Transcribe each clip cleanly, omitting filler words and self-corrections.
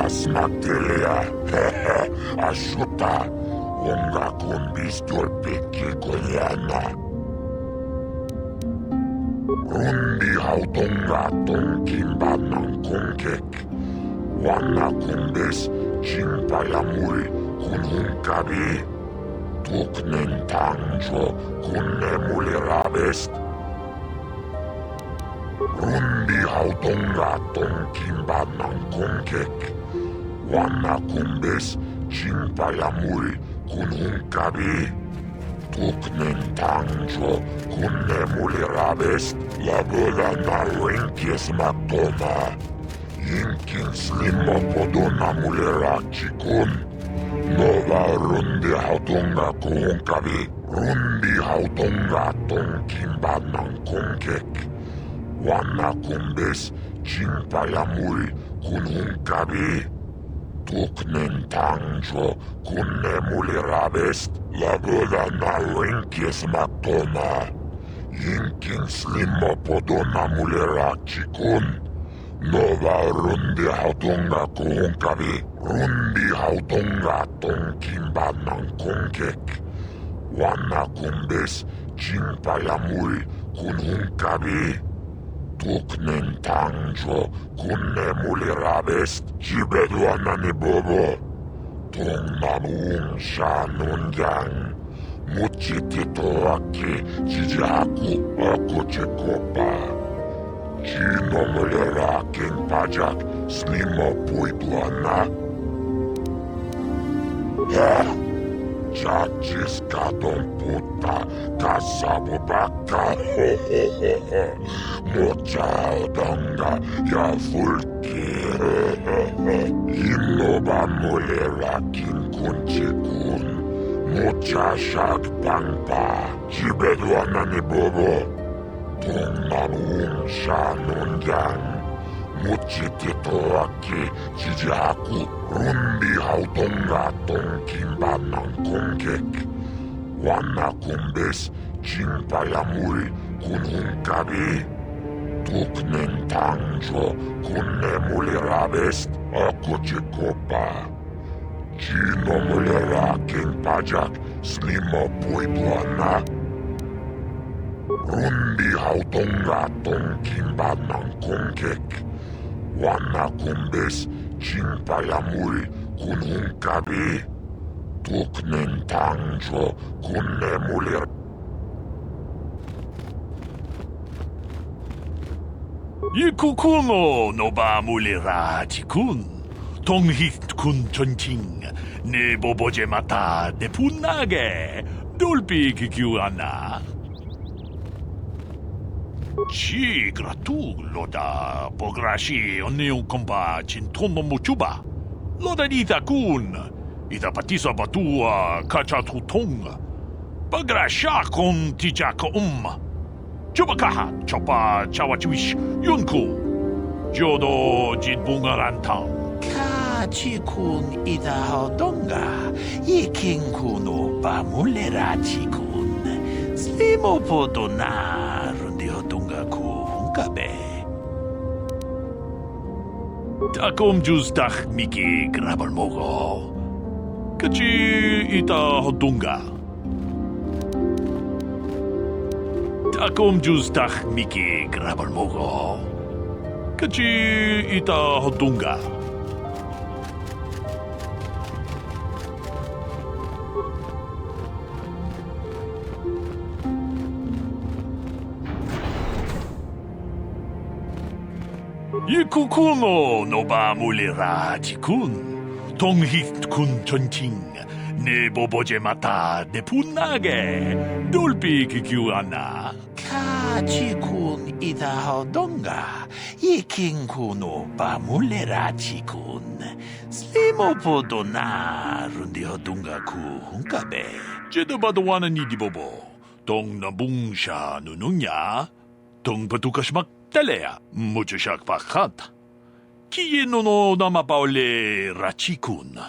Smaktelia, asciutta, onga con bistol pekki koyana. Rundi hautonga tonkin bannan konkek, wanna kumbes chimpayamuri kun hunkabi, tuknen tangjo kunne mulirabest. Rundi hautonga tonkin bannan konkek, wanna kumbes chimpayamuri kun hunkabi, tuknen tangjo kunne mulirabest. Laboda na renkjes matoma, inkin slimma podona mulirachikun. Nova rundi hautonga konkavi, rundi hautonga tonkin bannan konkek. Wanna kumbes chimpayamuri kun hunkabi, tuknen tangjo kunne mulirabest. Laboda na renkjes matoma, inkin slimma podona mulirachikun. Nova rundi hautonga konkavi, rundi hautonga tonkin bannan konkek. Wanna kumbes chimpayamuri kun hunkabi, tuknen tangjo kunne mulirabest. Jibeduanani bobo, tong namuung shanunjang. Muchititoaki jijaku ako chekopa. Chino muliraking pajak slimo puituana. Chachis kadong puta kasabo baka. Mochao donga ya fulki. Inoba muliraking kunchikun. Mucha shak pangpa, jibeduanani bobo, tong namuung shanunjang. Muchititoaki jijaku, rundi hautonga tonkin bannan konkek. Wanna kumbes chimpayamuri kun hunkabi, tuknen tangjo kunne mulirabest. Ako chikopa. Chino muliraking pajak slimo puituana. Rundi hautonga tonkin bannan konkek. Wanna kumbes chimpayamuri kun hunkabi, tuknen tangjo kunne mulir. Ikukuno no ba mulirachikun. Tonghit kun chonching, ne boboje mata de punage, dolpi kikiuana. Chi gratu loda pograshi onneun kompa chintono muchuba. Loda ita kun, ita patisa batua kachatutong. Pagrasha kon tijaka Chubakaha chopa chawachiwish yunku. Jodo jitbungarantang. Chikun ida hodonga, ikinkunu ba mulirachikun. Slimo podona rundi hodonga ku hunkabe. Takom justach miki grabalmogo. Kachi ita hodonga. Takom justach miki grabalmogo. Kachi ita hodonga. Ikukuno no ba mulirachikun. Tonghit kun chonching. Ne boboje mata de punage. Dolpi kikiuana. Chikun ida hodonga, ikinkunu ba mulirachikun. Slimo podona rundi hodonga ku hunkabe. Jedabadowana ni di bobo. Tong nabung siya nununya. Tong patukasmak talea. Mucho siyak pakat. Kieno no namapaule rachikun.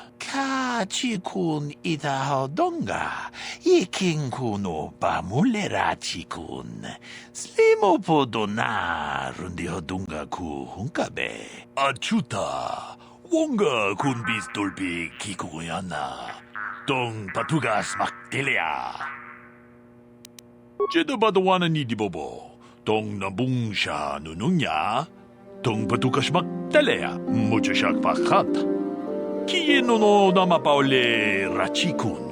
Chikun ida hodonga, ikinkunu ba mulirachikun. Slimo podona rundi hodonga ku hunkabe. Achuta. Wonga kun bis dolpi kikuyana. Dong patugas maktelea. Jeda badawana ni di bobo. Dong nabungsha nununya. Dong patugas maktelea. Mucho siak pakat. Kiye no namapaole rachikun.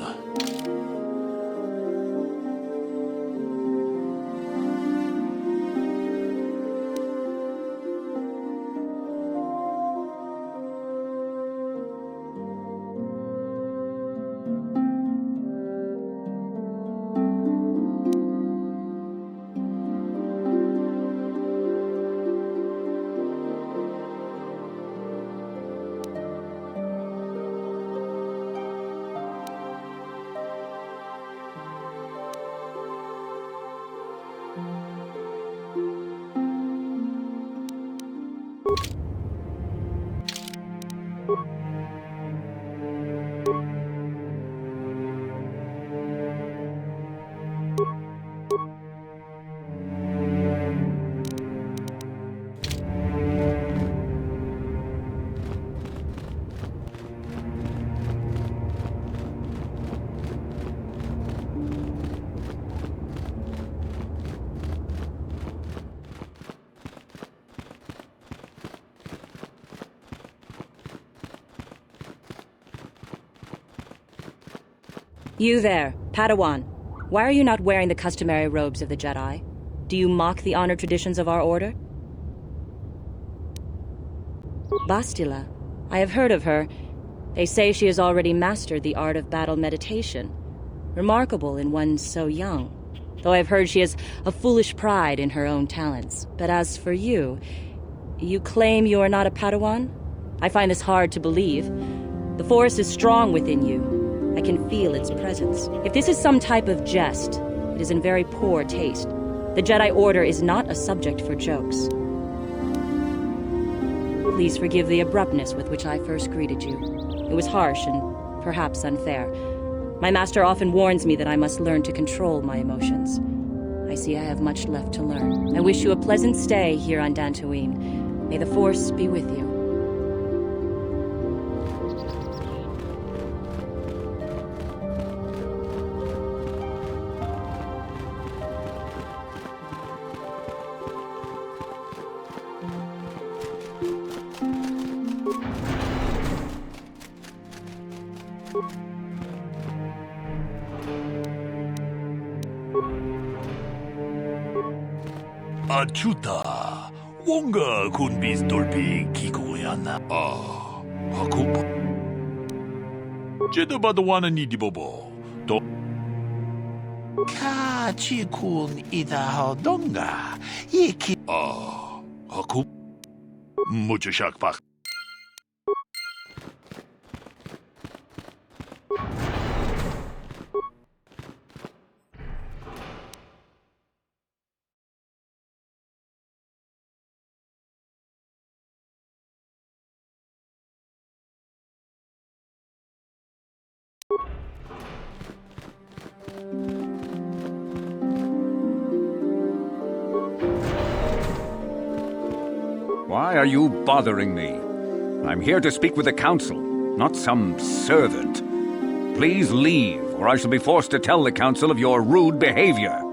You there, Padawan. Why are you not wearing the customary robes of the Jedi? Do you mock the honored traditions of our order? Bastila. I have heard of her. They say she has already mastered the art of battle meditation. Remarkable in one so young. Though I've heard she has a foolish pride in her own talents. But as for you, you claim you are not a Padawan? I find this hard to believe. The Force is strong within you. I can feel its presence. If this is some type of jest, it is in very poor taste. The Jedi Order is not a subject for jokes. Please forgive the abruptness with which I first greeted you. It was harsh and perhaps unfair. My master often warns me that I must learn to control my emotions. I see I have much left to learn. I wish you a pleasant stay here on Dantooine. May the Force be with you. Achuta, wonga kun bis dolpi kikuyana. Aku. Jeda badawana ni di bobo. To. Kachikun itahodonga. Yiki. Aku. Mucho siak pak. Why are you bothering me? I'm here to speak with the Council, not some servant. Please leave, or I shall be forced to tell the Council of your rude behavior.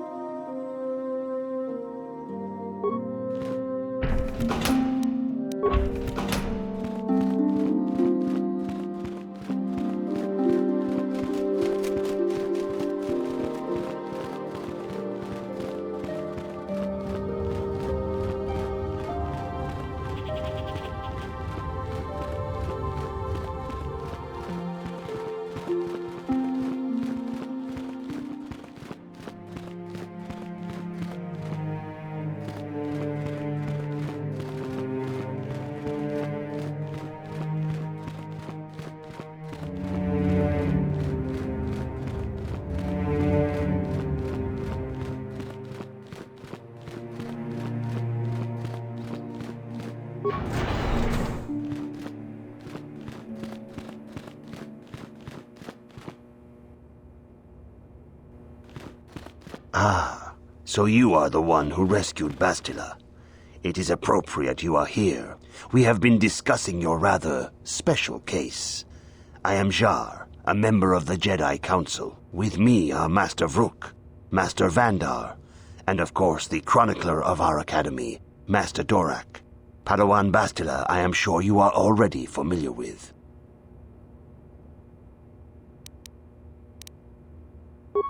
Ah, so you are the one who rescued Bastila. It is appropriate you are here. We have been discussing your rather special case. I am Jar, a member of the Jedi Council. With me are Master Vrook, Master Vandar, and of course the chronicler of our academy, Master Dorak. Padawan Bastila, I am sure you are already familiar with.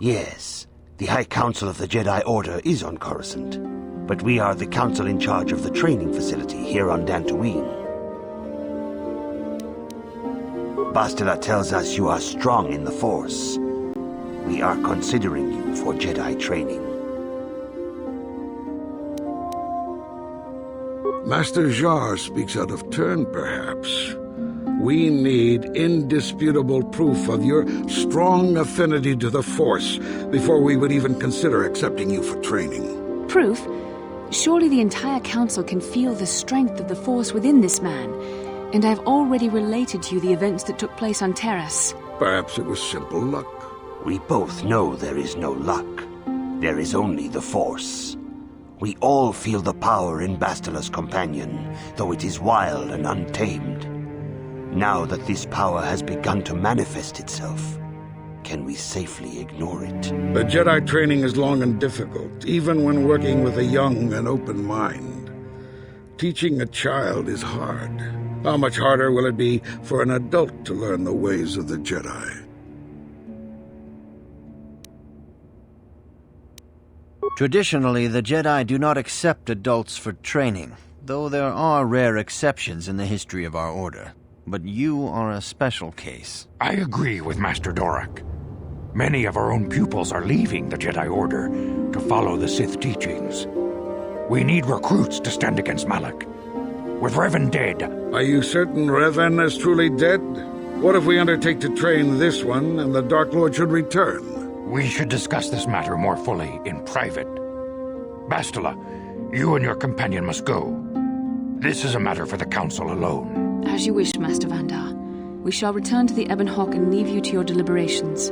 Yes, the High Council of the Jedi Order is on Coruscant, but we are the council in charge of the training facility here on Dantooine. Bastila tells us you are strong in the Force. We are considering you for Jedi training. Master Jar speaks out of turn, perhaps. We need indisputable proof of your strong affinity to the Force before we would even consider accepting you for training. Proof? Surely the entire council can feel the strength of the Force within this man, and I've already related to you the events that took place on Terrace. Perhaps it was simple luck. We both know there is no luck. There is only the Force. We all feel the power in Bastila's companion, though it is wild and untamed. Now that this power has begun to manifest itself, can we safely ignore it? The Jedi training is long and difficult, even when working with a young and open mind. Teaching a child is hard. How much harder will it be for an adult to learn the ways of the Jedi? Traditionally, the Jedi do not accept adults for training, though there are rare exceptions in the history of our order. But you are a special case. I agree with Master Dorak. Many of our own pupils are leaving the Jedi Order to follow the Sith teachings. We need recruits to stand against Malak. With Revan dead... Are you certain Revan is truly dead? What if we undertake to train this one and the Dark Lord should return? We should discuss this matter more fully in private. Bastila, you and your companion must go. This is a matter for the Council alone. As you wish, Master Vandar. We shall return to the Ebon Hawk and leave you to your deliberations.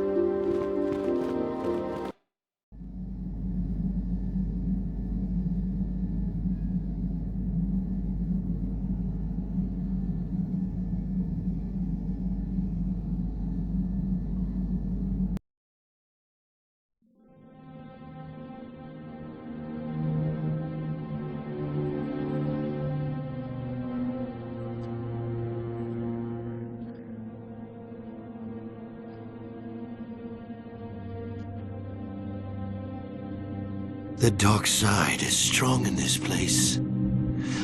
The dark side is strong in this place.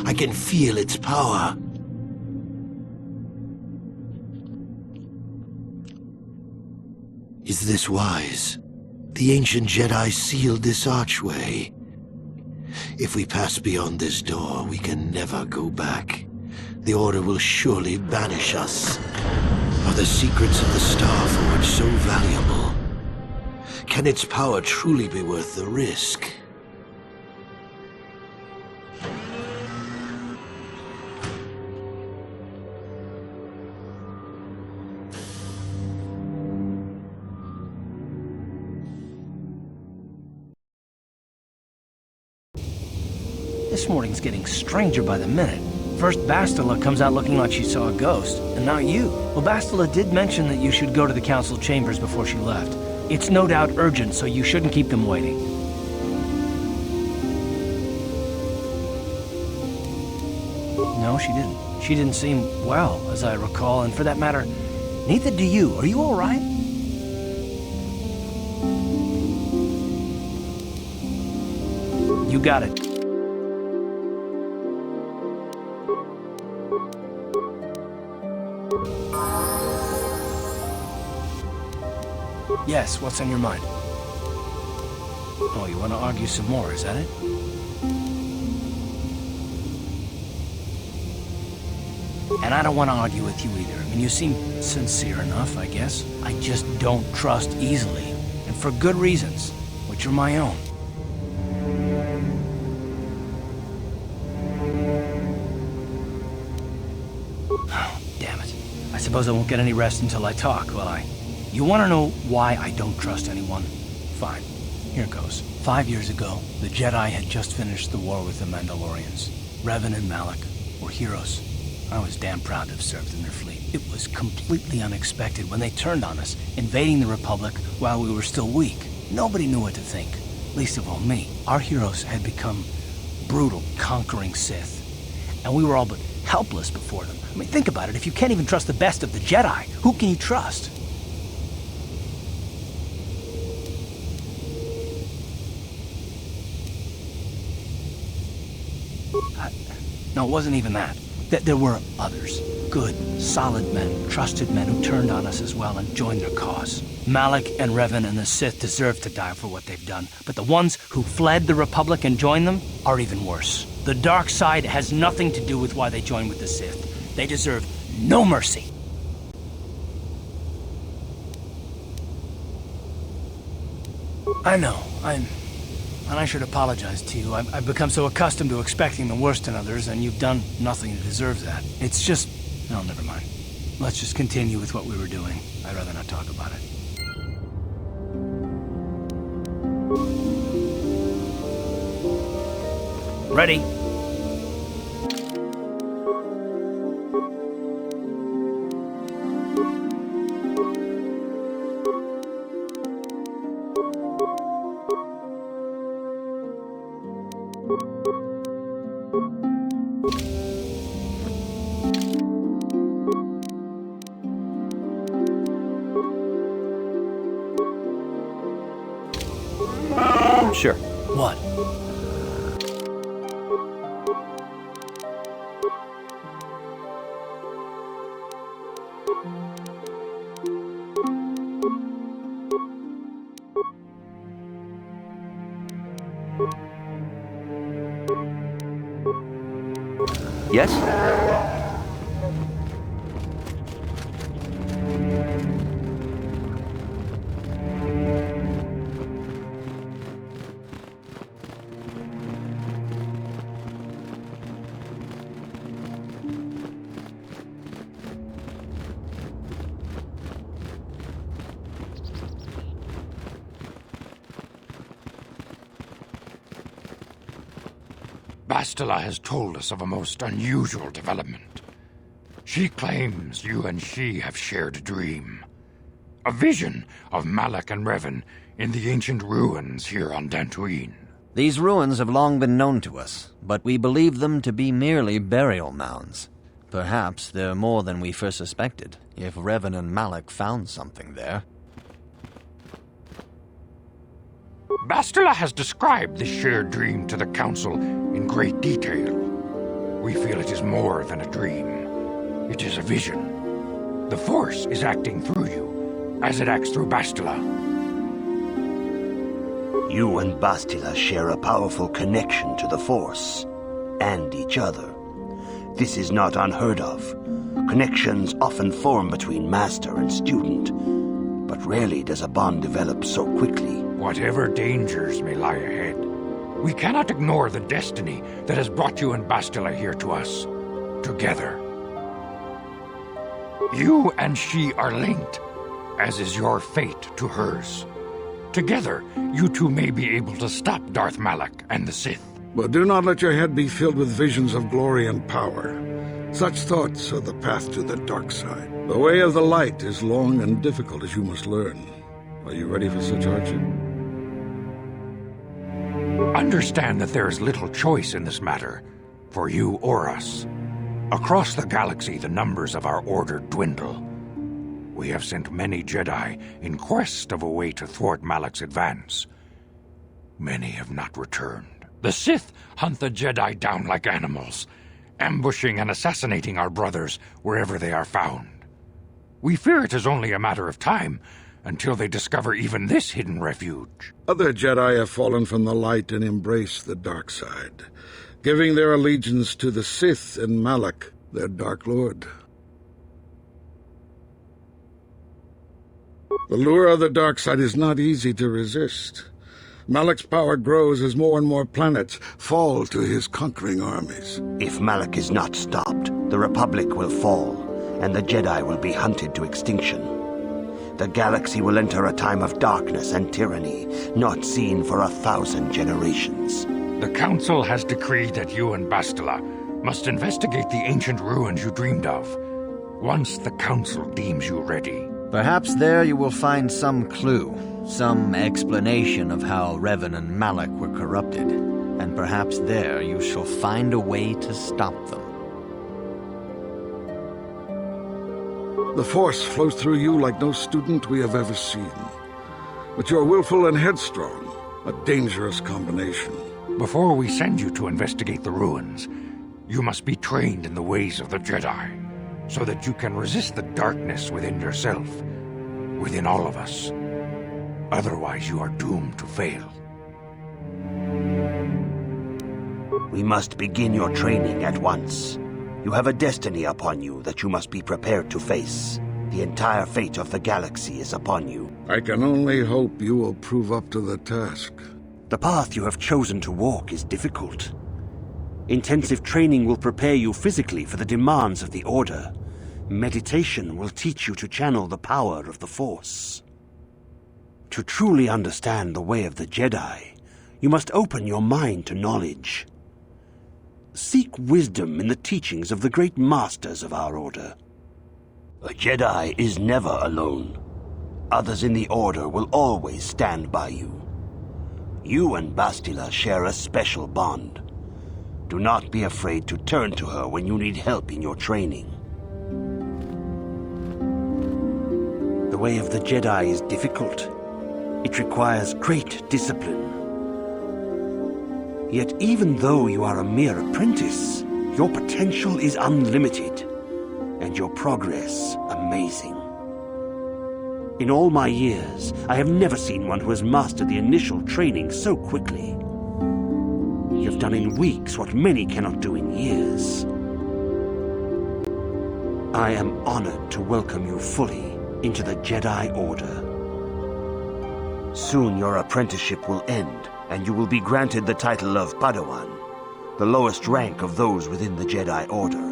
I can feel its power. Is this wise? The ancient Jedi sealed this archway. If we pass beyond this door, we can never go back. The Order will surely banish us. Are the secrets of the Star Forge so valuable? Can its power truly be worth the risk? This morning's getting stranger by the minute. First Bastila comes out looking like she saw a ghost, and now you. Well, Bastila did mention that you should go to the council chambers before she left. It's no doubt urgent, so you shouldn't keep them waiting. No, she didn't. She didn't seem well, as I recall, and for that matter, neither do you. Are you all right? You got it. Yes, what's on your mind? Oh, you want to argue some more, is that it? And I don't want to argue with you either. I mean, you seem sincere enough, I guess. I just don't trust easily. And for good reasons, which are my own. Oh, damn it. I suppose I won't get any rest until I talk, will I? You want to know why I don't trust anyone? Fine. Here goes. 5 years ago, the Jedi had just finished the war with the Mandalorians. Revan and Malak. were heroes. I was damn proud to have served in their fleet. It was completely unexpected when they turned on us, invading the Republic while we were still weak. Nobody knew what to think, least of all me. Our heroes had become brutal, conquering Sith, and we were all but helpless before them. I mean, think about it. If you can't even trust the best of the Jedi, who can you trust? No, it wasn't even that. There were others. Good, solid men, trusted men who turned on us as well and joined their cause. Malak and Revan and the Sith deserve to die for what they've done, but the ones who fled the Republic and joined them are even worse. The dark side has nothing to do with why they joined with the Sith. They deserve no mercy. I know, and I should apologize to you. I've become so accustomed to expecting the worst in others, and you've done nothing to deserve that. It's just... no, never mind. Let's just continue with what we were doing. I'd rather not talk about it. Ready? Sure. What? Yes? Bastila has told us of a most unusual development. She claims you and she have shared a dream. A vision of Malak and Revan in the ancient ruins here on Dantooine. These ruins have long been known to us, but we believe them to be merely burial mounds. Perhaps they're more than we first suspected, if Revan and Malak found something there. Bastila has described this shared dream to the Council in great detail. We feel it is more than a dream. It is a vision. The Force is acting through you, as it acts through Bastila. You and Bastila share a powerful connection to the Force, and each other. This is not unheard of. Connections often form between master and student, but rarely does a bond develop so quickly. Whatever dangers may lie ahead, we cannot ignore the destiny that has brought you and Bastila here to us, together. You and she are linked, as is your fate to hers. Together, you two may be able to stop Darth Malak and the Sith. But do not let your head be filled with visions of glory and power. Such thoughts are the path to the dark side. The way of the light is long and difficult, as you must learn. Are you ready for such hardship? Understand that there is little choice in this matter, for you or us. Across the galaxy, the numbers of our order dwindle. We have sent many Jedi in quest of a way to thwart Malak's advance. Many have not returned. The Sith hunt the Jedi down like animals, ambushing and assassinating our brothers wherever they are found. We fear it is only a matter of time until they discover even this hidden refuge. Other Jedi have fallen from the light and embraced the dark side, giving their allegiance to the Sith and Malak, their Dark Lord. The lure of the dark side is not easy to resist. Malak's power grows as more and more planets fall to his conquering armies. If Malak is not stopped, the Republic will fall, and the Jedi will be hunted to extinction. The galaxy will enter a time of darkness and tyranny, not seen for 1,000 generations. The Council has decreed that you and Bastila must investigate the ancient ruins you dreamed of, once the Council deems you ready. Perhaps there you will find some clue, some explanation of how Revan and Malak were corrupted, and perhaps there you shall find a way to stop them. The Force flows through you like no student we have ever seen. But you're willful and headstrong, a dangerous combination. Before we send you to investigate the ruins, you must be trained in the ways of the Jedi, so that you can resist the darkness within yourself, within all of us. Otherwise, you are doomed to fail. We must begin your training at once. You have a destiny upon you that you must be prepared to face. The entire fate of the galaxy is upon you. I can only hope you will prove up to the task. The path you have chosen to walk is difficult. Intensive training will prepare you physically for the demands of the Order. Meditation will teach you to channel the power of the Force. To truly understand the way of the Jedi, you must open your mind to knowledge. Seek wisdom in the teachings of the great masters of our Order. A Jedi is never alone. Others in the Order will always stand by you. You and Bastila share a special bond. Do not be afraid to turn to her when you need help in your training. The way of the Jedi is difficult. It requires great discipline. Yet even though you are a mere apprentice, your potential is unlimited, and your progress amazing. In all my years, I have never seen one who has mastered the initial training so quickly. You have done in weeks what many cannot do in years. I am honored to welcome you fully into the Jedi Order. Soon your apprenticeship will end, and you will be granted the title of Padawan, the lowest rank of those within the Jedi Order.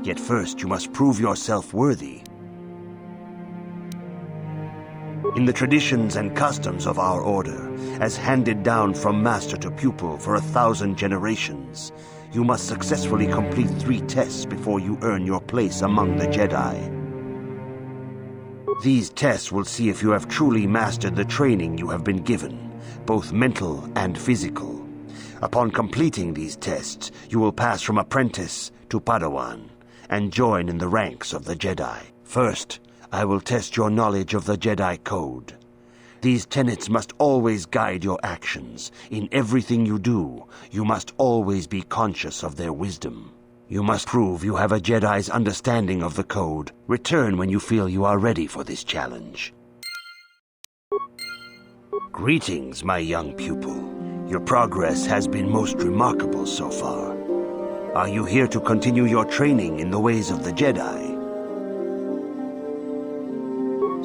Yet first you must prove yourself worthy. In the traditions and customs of our Order, as handed down from master to pupil for 1,000 generations, you must successfully complete 3 tests before you earn your place among the Jedi. These tests will see if you have truly mastered the training you have been given, both mental and physical. Upon completing these tests, you will pass from apprentice to Padawan, and join in the ranks of the Jedi. First, I will test your knowledge of the Jedi Code. These tenets must always guide your actions. In everything you do, you must always be conscious of their wisdom. You must prove you have a Jedi's understanding of the Code. Return when you feel you are ready for this challenge. Greetings, my young pupil. Your progress has been most remarkable so far. Are you here to continue your training in the ways of the Jedi?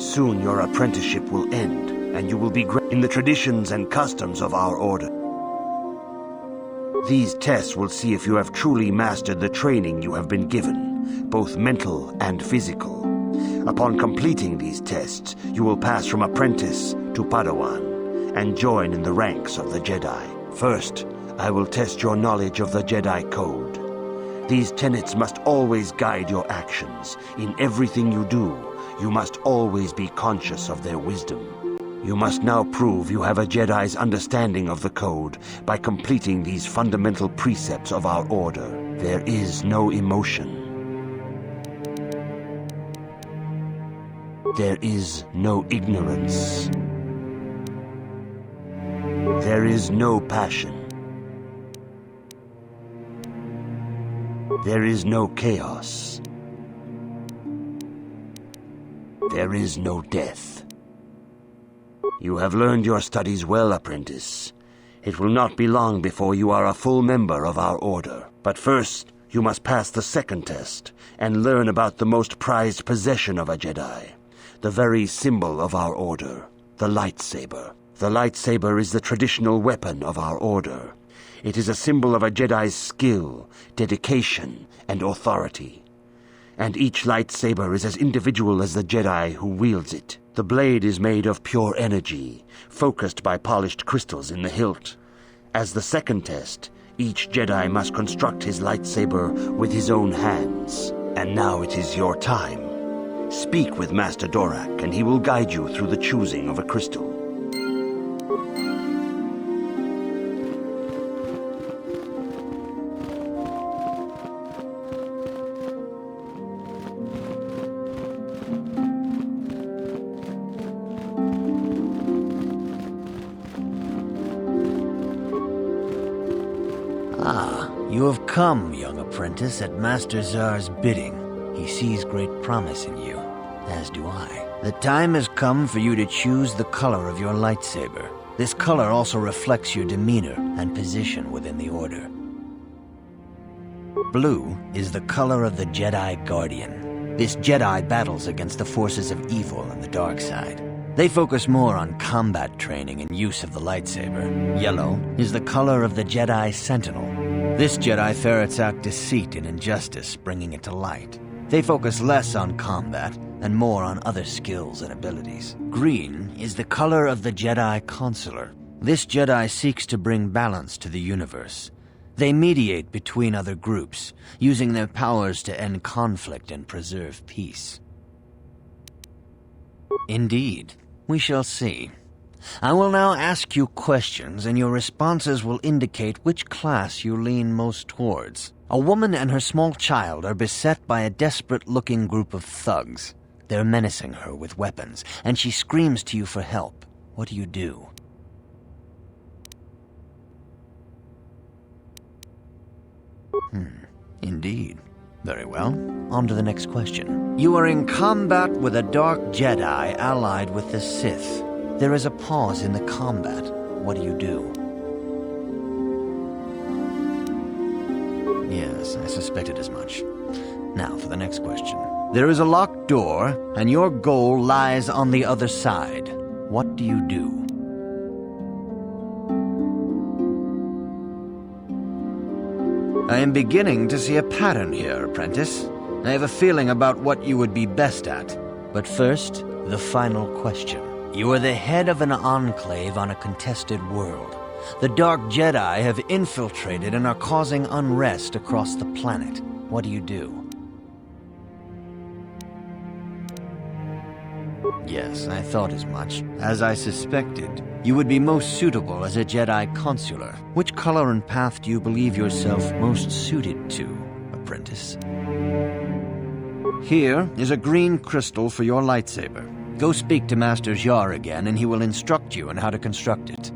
Soon your apprenticeship will end, and you will be in the traditions and customs of our Order. These tests will see if you have truly mastered the training you have been given, both mental and physical. Upon completing these tests, you will pass from apprentice to Padawan, and join in the ranks of the Jedi. First, I will test your knowledge of the Jedi Code. These tenets must always guide your actions. In everything you do, you must always be conscious of their wisdom. You must now prove you have a Jedi's understanding of the Code by completing these fundamental precepts of our Order. There is no emotion. There is no ignorance. There is no passion. There is no chaos. There is no death. You have learned your studies well, apprentice. It will not be long before you are a full member of our Order. But first, you must pass the second test and learn about the most prized possession of a Jedi, the very symbol of our Order, the lightsaber. The lightsaber is the traditional weapon of our Order. It is a symbol of a Jedi's skill, dedication, and authority. And each lightsaber is as individual as the Jedi who wields it. The blade is made of pure energy, focused by polished crystals in the hilt. As the second test, Each Jedi must construct his lightsaber with his own hands. And now it is your time. Speak with Master Dorak, and he will guide you through the choosing of a crystal. You have come, young apprentice, at Master Zar's bidding. He sees great promise in you, as do I. The time has come for you to choose the color of your lightsaber. This color also reflects your demeanor and position within the Order. Blue is the color of the Jedi Guardian. This Jedi battles against the forces of evil and the dark side. They focus more on combat training and use of the lightsaber. Yellow is the color of the Jedi Sentinel. This Jedi ferrets out deceit and injustice, bringing it to light. They focus less on combat and more on other skills and abilities. Green is the color of the Jedi Consular. This Jedi seeks to bring balance to the universe. They mediate between other groups, using their powers to end conflict and preserve peace. Indeed, we shall see. I will now ask you questions, and your responses will indicate which class you lean most towards. A woman and her small child are beset by a desperate-looking group of thugs. They're menacing her with weapons, and she screams to you for help. What do you do? Indeed. Very well. On to the next question. You are in combat with a dark Jedi allied with the Sith. There is a pause in the combat. What do you do? Yes, I suspected as much. Now for the next question. There is a locked door, and your goal lies on the other side. What do you do? I am beginning to see a pattern here, apprentice. I have a feeling about what you would be best at. But first, the final question. You are the head of an enclave on a contested world. The Dark Jedi have infiltrated and are causing unrest across the planet. What do you do? Yes, I thought as much. As I suspected, you would be most suitable as a Jedi Consular. Which color and path do you believe yourself most suited to, apprentice? Here is a green crystal for your lightsaber. Go speak to Master Jar again, and he will instruct you on how to construct it.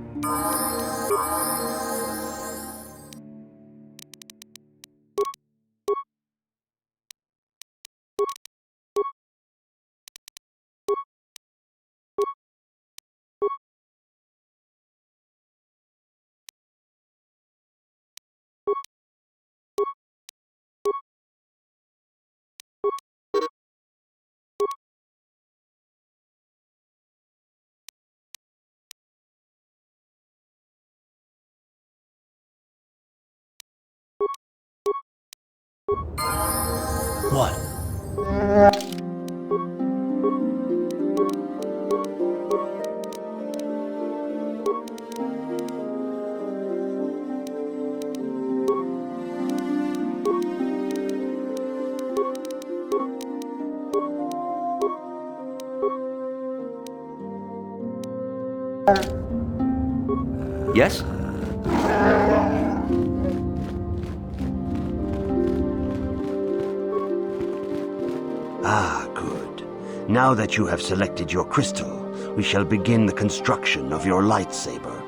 What? Yes? Ah, good. Now that you have selected your crystal, we shall begin the construction of your lightsaber.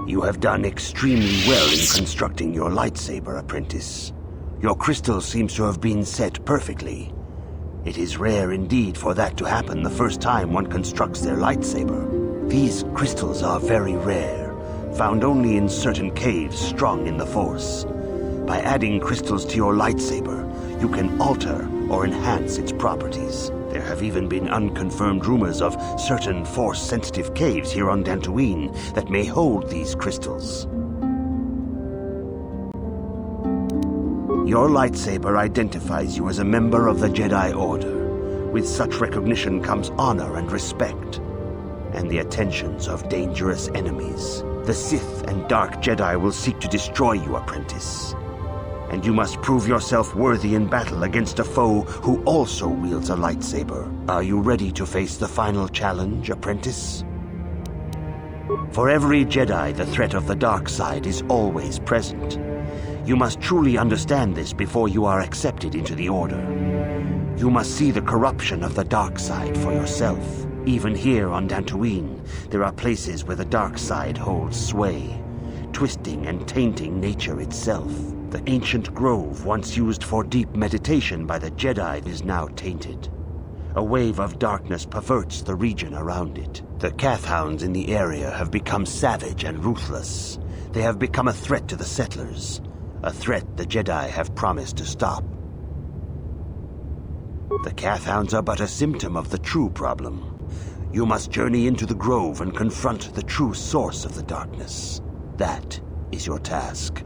You have done extremely well in constructing your lightsaber, apprentice. Your crystal seems to have been set perfectly. It is rare indeed for that to happen the first time one constructs their lightsaber. These crystals are very rare. found only in certain caves strong in the Force. By adding crystals to your lightsaber, you can alter or enhance its properties. There have even been unconfirmed rumors of certain Force-sensitive caves here on Dantooine that may hold these crystals. Your lightsaber identifies you as a member of the Jedi Order. With such recognition comes honor and respect, and the attentions of dangerous enemies. The Sith and Dark Jedi will seek to destroy you, apprentice. And you must prove yourself worthy in battle against a foe who also wields a lightsaber. Are you ready to face the final challenge, apprentice? For every Jedi, the threat of the dark side is always present. You must truly understand this before you are accepted into the Order. You must see the corruption of the dark side for yourself. Even here on Dantooine, there are places where the dark side holds sway, twisting and tainting nature itself. The ancient grove, once used for deep meditation by the Jedi, is now tainted. A wave of darkness perverts the region around it. The Kathhounds in the area have become savage and ruthless. They have become a threat to the settlers, a threat the Jedi have promised to stop. The Kathhounds are but a symptom of the true problem. You must journey into the grove and confront the true source of the darkness. That is your task.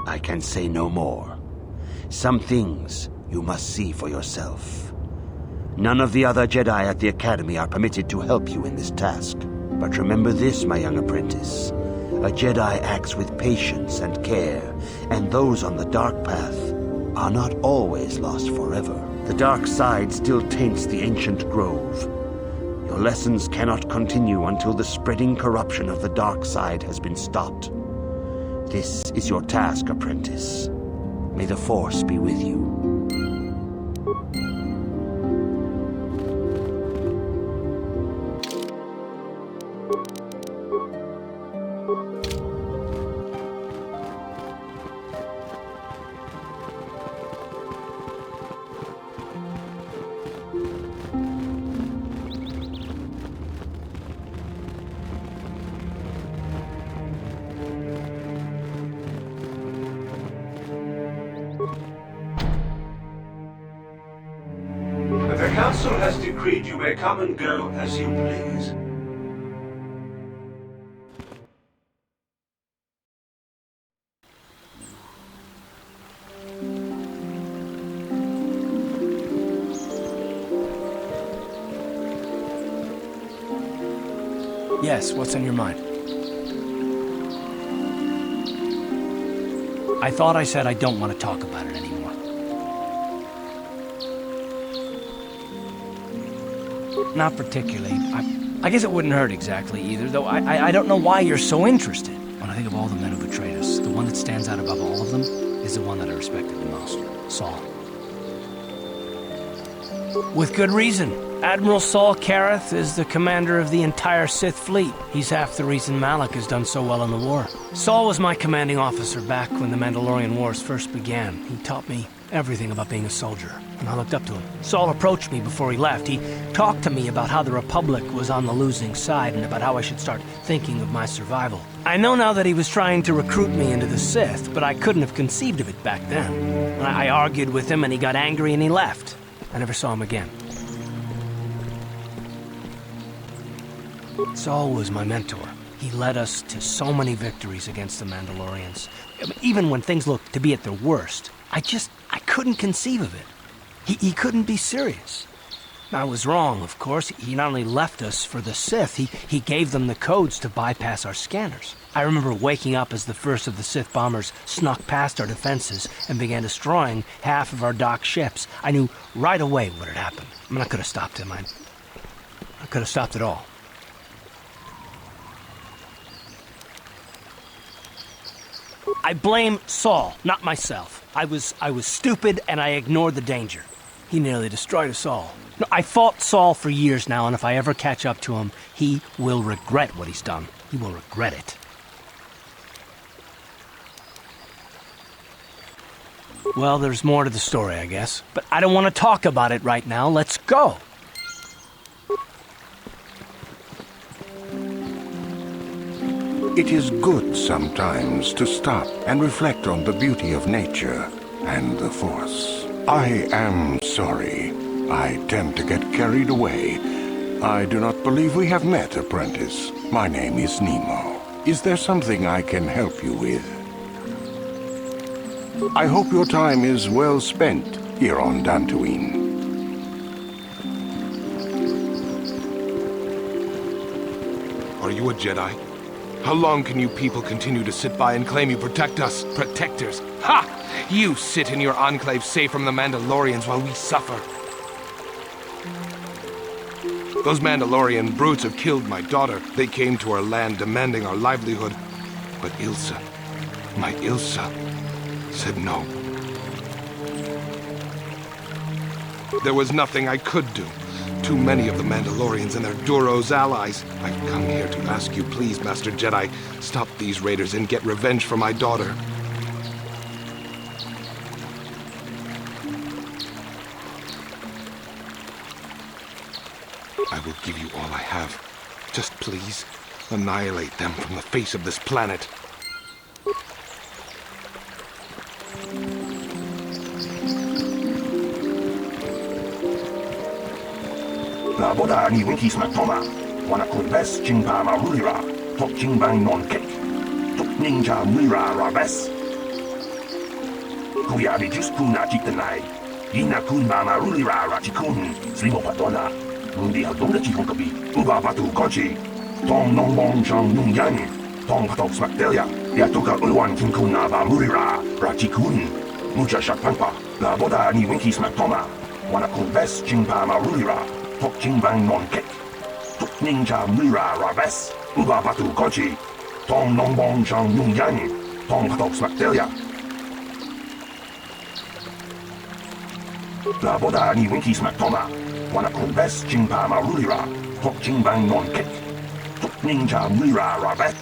I can say no more. Some things you must see for yourself. None of the other Jedi at the Academy are permitted to help you in this task. But remember this, my young apprentice. A Jedi acts with patience and care, and those on the dark path are not always lost forever. The dark side still taints the ancient grove. Your lessons cannot continue until the spreading corruption of the dark side has been stopped. This is your task, apprentice. May the Force be with you. The Council has decreed you may come and go as you please. Yes, what's on your mind? I thought I said I don't want to talk about it anymore. Not particularly. I guess it wouldn't hurt exactly either, though I don't know why you're so interested. When I think of all the men who betrayed us, the one that stands out above all of them is the one that I respected the most, Saul. With good reason. Admiral Saul Kareth is the commander of the entire Sith fleet. He's half the reason Malak has done so well in the war. Saul was my commanding officer back when the Mandalorian Wars first began. He taught me everything about being a soldier, and I looked up to him. Saul approached me before he left. He talked to me about how the Republic was on the losing side and about how I should start thinking of my survival. I know now that he was trying to recruit me into the Sith, but I couldn't have conceived of it back then. I argued with him and he got angry and he left. I never saw him again. Saul was my mentor. He led us to so many victories against the Mandalorians. Even when things looked to be at their worst, I couldn't conceive of it. He couldn't be serious. I was wrong, of course. He not only left us for the Sith, he gave them the codes to bypass our scanners. I remember waking up as the first of the Sith bombers snuck past our defenses and began destroying half of our docked ships. I knew right away what had happened. I mean, I could have stopped him. I could have stopped it all. I blame Saul, not myself. I was stupid and I ignored the danger. He nearly destroyed us all. No, I fought Saul for years now, and if I ever catch up to him, he will regret what he's done. He will regret it. Well, there's more to the story, I guess. But I don't want to talk about it right now. Let's go. It is good sometimes to stop and reflect on the beauty of nature and the Force. I am sorry. I tend to get carried away. I do not believe we have met, apprentice. My name is Nemo. Is there something I can help you with? I hope your time is well spent here on Dantooine. Are you a Jedi? How long can you people continue to sit by and claim you protect us, protectors? Ha! You sit in your enclave safe from the Mandalorians while we suffer. Those Mandalorian brutes have killed my daughter. They came to our land demanding our livelihood. But Ilsa, my Ilsa, said no. There was nothing I could do. Too many of the Mandalorians and their Duros allies. I've come here to ask you, please, Master Jedi, stop these raiders and get revenge for my daughter. I will give you all I have. Just please, annihilate them from the face of this planet. La boda ni winkis matoma, wana kumbes chingpa marulira, tok chingbang non kek, tok ninja mira rabes. Kuya di just kuna chitanai, yina kunma marulira rachikun, slimo patona, mundi hadonga chikon kabi, uba batu kochi, tong nong bong chong nung yang, tong patok smaktelia, yatuka ulwan kinkuna ba murira, rachikun, mucha shakpangpa, la boda ni winkis matoma, wana kumbes chingpa marulira, tok chingbang non kek, tok ninja mira rabes, uba batu kochi, tong nong bong chong nung yang, tong patok smaktelia. La boda ni winki smaktoma, wana kumbes chingpa marulira, tok chingbang non kek, tok ninja mira rabes.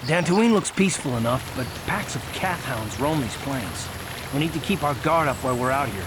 Dantooine looks peaceful enough, but packs of cat hounds roam these plains. We need to keep our guard up while we're out here.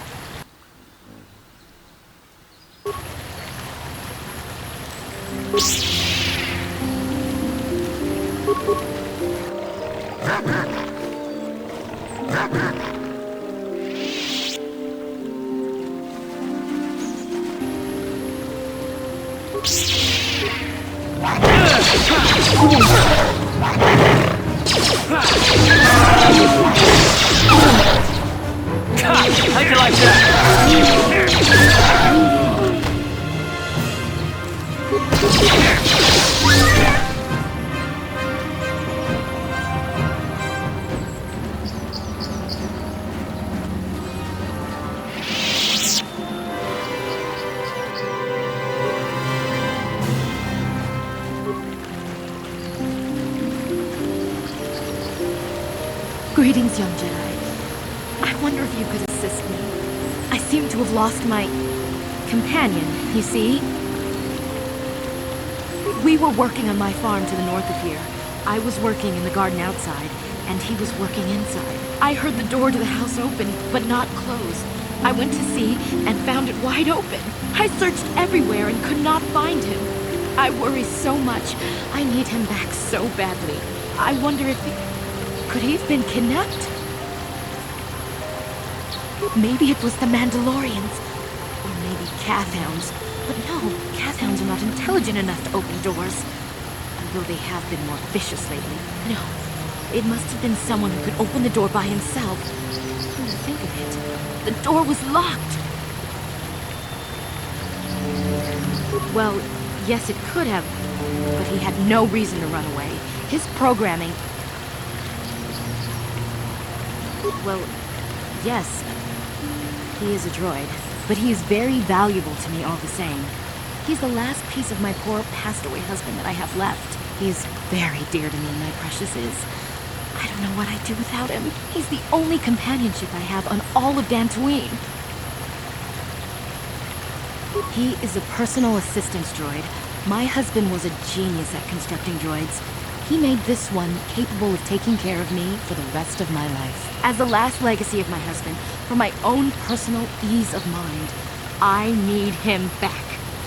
How'd you like that? Greetings, young Jedi. I wonder if you could assist me. I seem to have lost my companion, you see? We were working on my farm to the north of here. I was working in the garden outside, and he was working inside. I heard the door to the house open, but not close. I went to see and found it wide open. I searched everywhere and could not find him. I worry so much. I need him back so badly. I wonder if could he have been kidnapped? Maybe it was the Mandalorians. Or maybe Cathounds. But no, Cathounds are not intelligent enough to open doors. Although they have been more vicious lately. No, it must have been someone who could open the door by himself. Come to think of it, the door was locked. Well, yes, it could have. But he had no reason to run away. His programming... Well, yes, he is a droid, but he is very valuable to me all the same. He's the last piece of my poor passed-away husband that I have left. He is very dear to me, my precious is. I don't know what I'd do without him. He's the only companionship I have on all of Dantooine. He is a personal assistance droid. My husband was a genius at constructing droids. He made this one capable of taking care of me for the rest of my life. As the last legacy of my husband, for my own personal ease of mind, I need him back.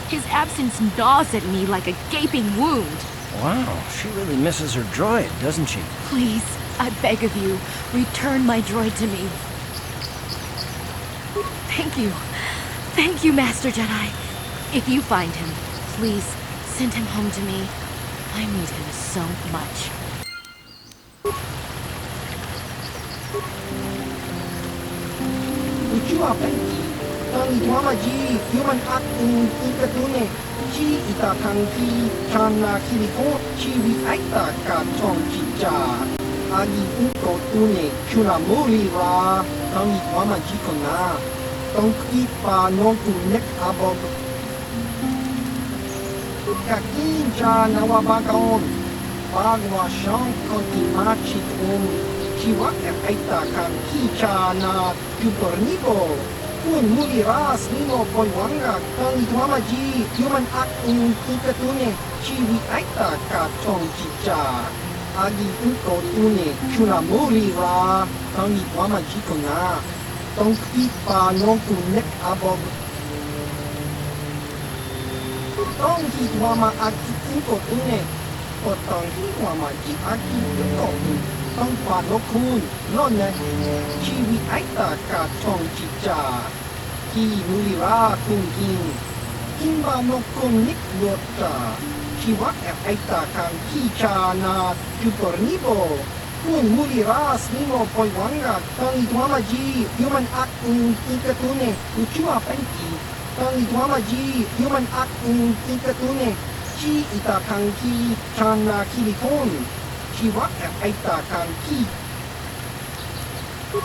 His absence gnaws at me like a gaping wound. Wow, she really misses her droid, doesn't she? Please, I beg of you, return my droid to me. Thank you. Thank you, Master Jedi. If you find him, please send him home to me. I need him so much. Ucua penki, tangi tuamaji, human acting ikatune, chi ita kanki, chana kiliko, chi vi aita ka tong chicha. Agi uko tune, kuna muri ra, tangi tuamaji kona, tong ipa nonku nek abob. Kakinja nawabagaon, bagwa shang konti machit Chiwak aita kan kicha na kupornibo. Un muliras nimo polwanga kan ituamaji human acting ikatune chiwi aita ka tong chicha. Agi uko tune chuna mulira kan ituamaji kona. Tong ipa nongku nek abob. Tong ituama aki uko tune. Potong ituamaji aki uko tune. Tong panokun, nonne, chiwi aita ka tong chicha. Ki mulira kungin, kimba nokun nik lota. Chiwak aita kan kicha na kupornibo. Kun muliras nimo poiwanga, tang ituamaji, human acting ikatune, uchua penki. Tang ituamaji, human acting ikatune, chi ita kanki, chana kilikon. Chiwak aita kanki.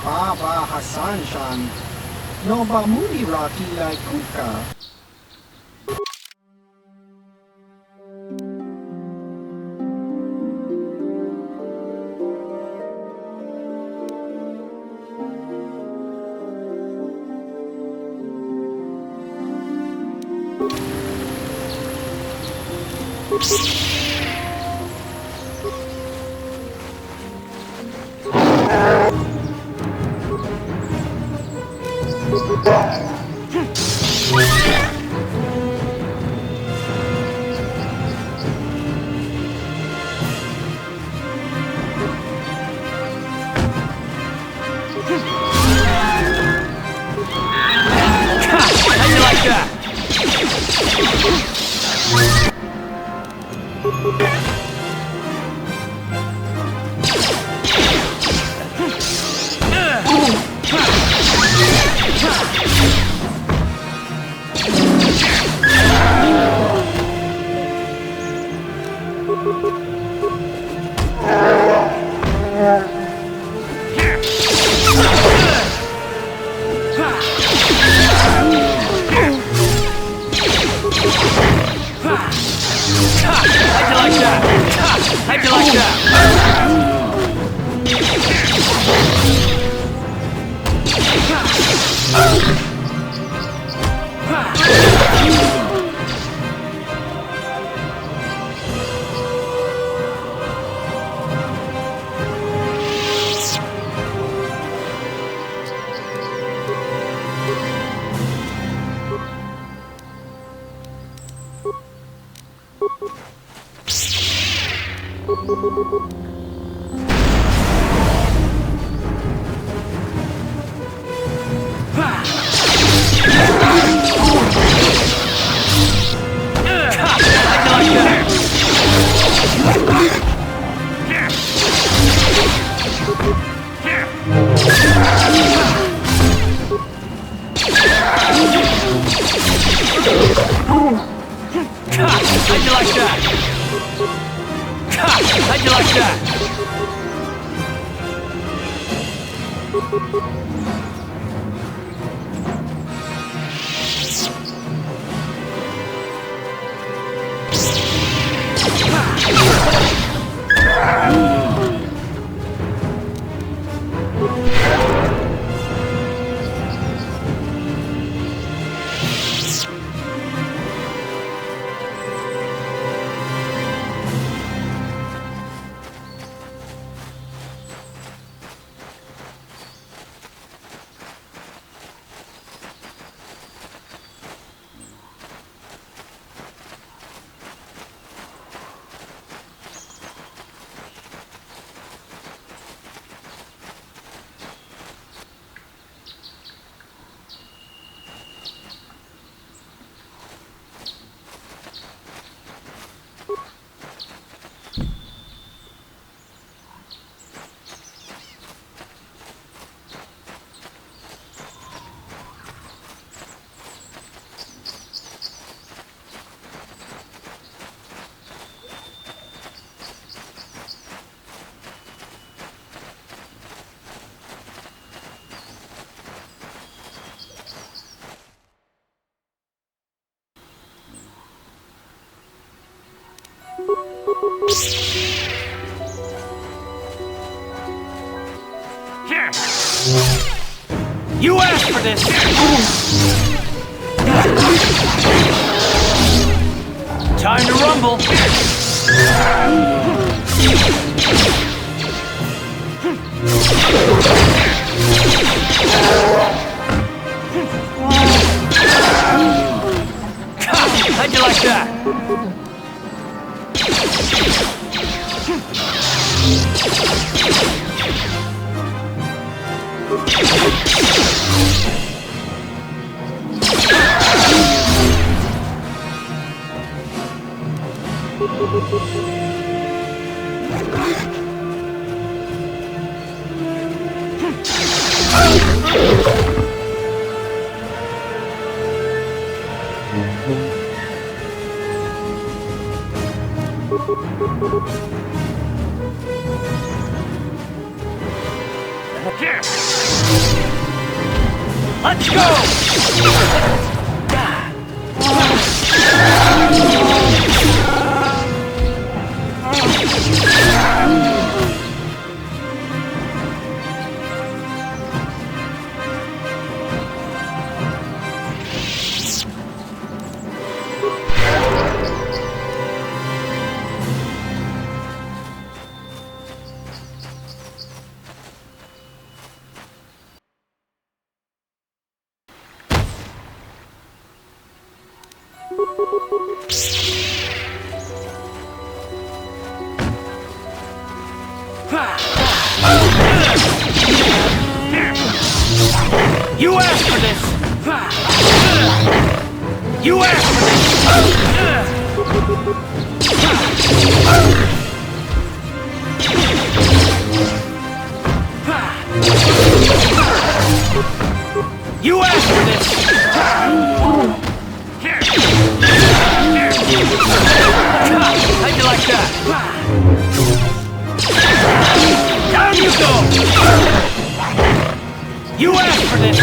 Baba Hassan Shan. Noba mulira tilai kuka. How'd you like that? How'd you like that? Here! You asked for this! Time to rumble! How'd you like that? Here! Let's go! You asked for this! You asked for this! You asked for this! Here! How'd you like that? Down you go! You asked for this!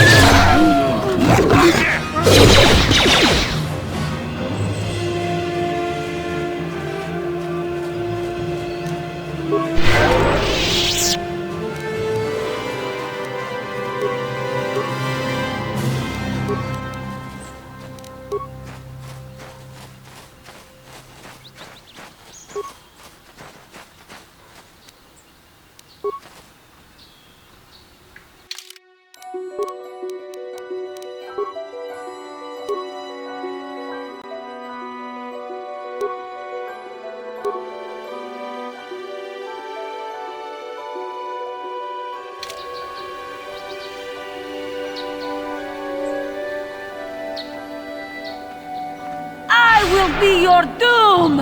I will be your doom!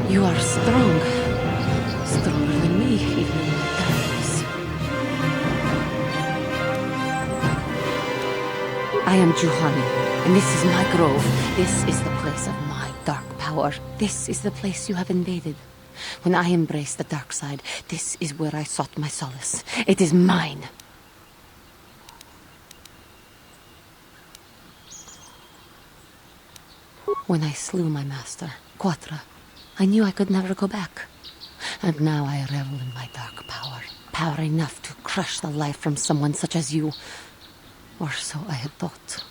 You are strong. Stronger than me, even in my darkness. I am Juhani, and this is my grove. This is the place of my dark power. This is the place you have invaded. When I embraced the dark side, this is where I sought my solace. It is mine. When I slew my master, Quatra, I knew I could never go back. And now I revel in my dark power. Power enough to crush the life from someone such as you. Or so I had thought.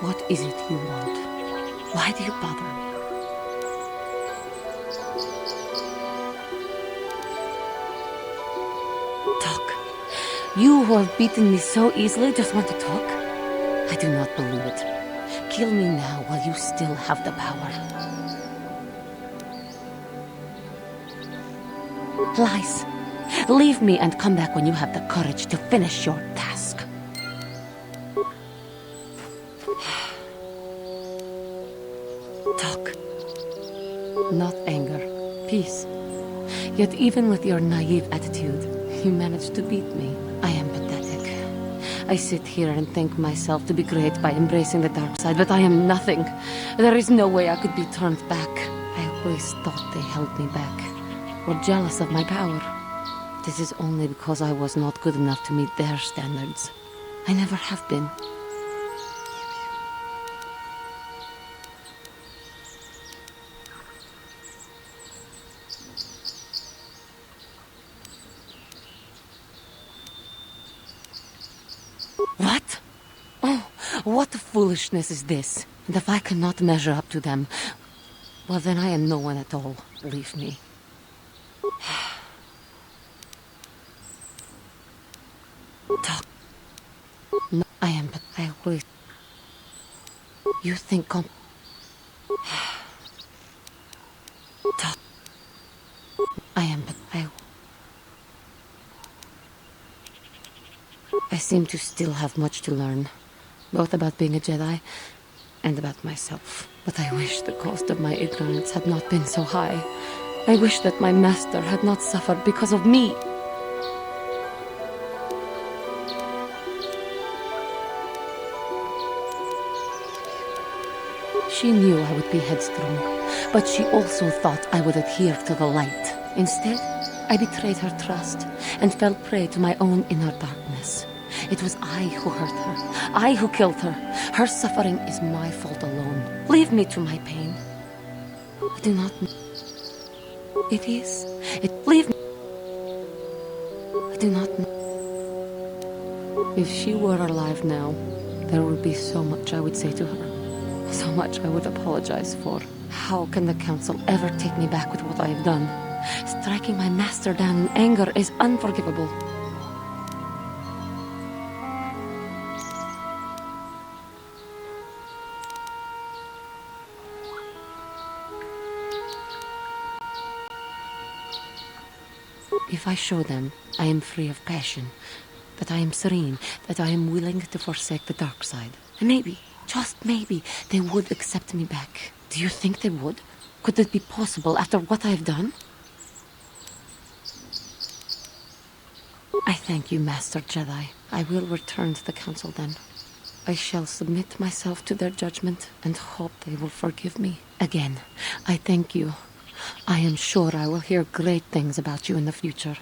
What is it you want? Why do you bother me? Talk. You who have beaten me so easily just want to talk? I do not believe it. Kill me now while you still have the power. Lies. Leave me and come back when you have the courage to finish your task. Talk. Not anger. Peace. Yet even with your naive attitude, you managed to beat me. I am pathetic. I sit here and think myself to be great by embracing the dark side, but I am nothing. There is no way I could be turned back. I always thought they held me back, were jealous of my power. This is only because I was not good enough to meet their standards. I never have been. What? Oh, what foolishness is this? And if I cannot measure up to them, well, then I am no one at all. Leave me. Talk. No, I am, but I always... You think Talk. I am, but I seem to still have much to learn, both about being a Jedi and about myself. But I wish the cost of my ignorance had not been so high. I wish that my master had not suffered because of me. She knew I would be headstrong, but she also thought I would adhere to the light. Instead, I betrayed her trust and fell prey to my own inner darkness. It was I who hurt her, I who killed her. Her suffering is my fault alone. Leave me to my pain. I do not know. It is. Leave me. I do not know. If she were alive now, there would be so much I would say to her. So much I would apologize for. How can the council ever take me back with what I have done? Striking my master down in anger is unforgivable. If I show them I am free of passion, that I am serene, that I am willing to forsake the dark side, maybe, just maybe, they would accept me back. Do you think they would? Could it be possible after what I have done? I thank you, Master Jedi. I will return to the Council then. I shall submit myself to their judgment and hope they will forgive me. Again, I thank you. I am sure I will hear great things about you in the future.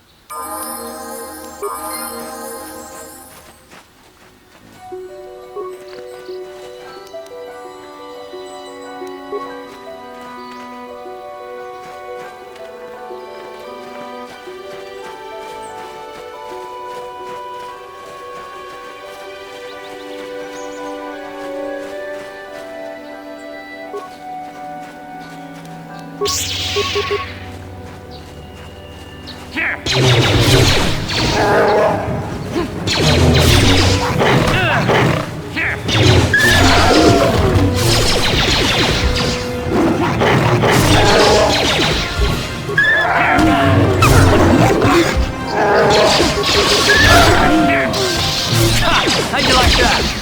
How'd you like that?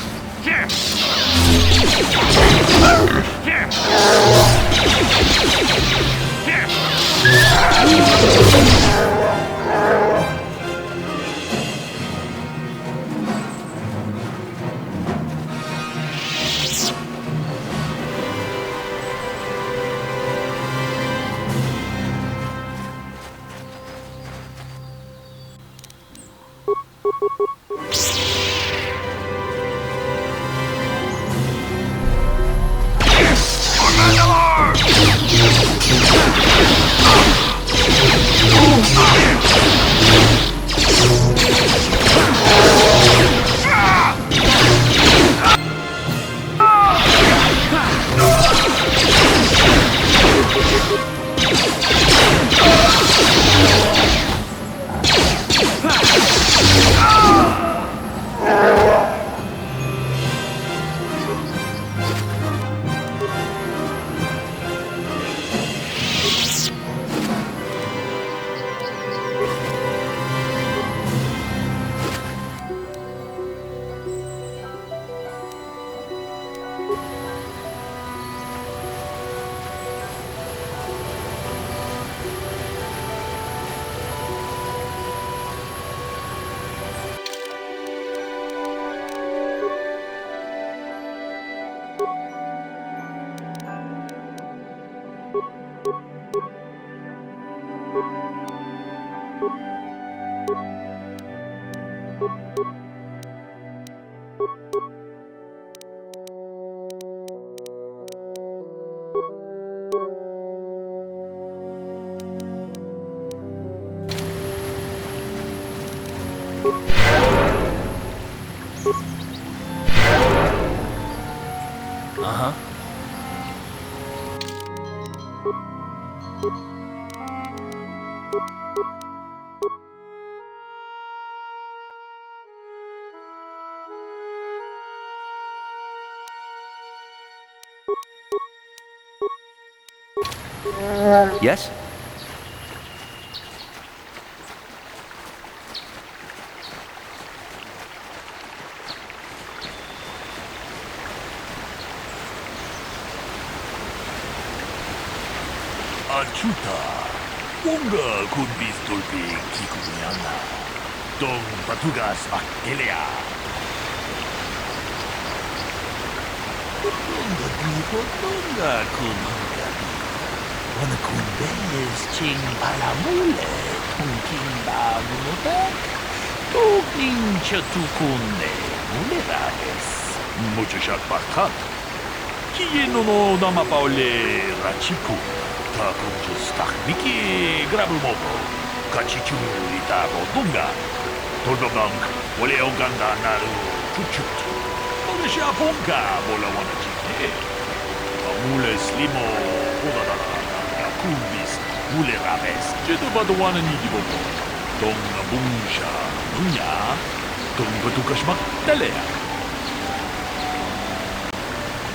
Uh-huh. Yes? Achuta, unga kun bistulpi kikunyana. Dong patugas aktelea. Unga diho donga kun hanggabi. Wana kun bes ching palamule tungking bagunotek. Tugning chatukunne mulerages. Mucho shakbakat. Kieno no namapaole rachiku. Takunjus takmiki grabumobo. Kachichu itabo dunga. Toldobank wale oganda naru chuchut. Moresha ponka bola wana chite. Mule slimo odadara. Yakubis mule rabes. Jedu baduana nidibobo. Dong nabungsha nunya. Dong batukashmak talea.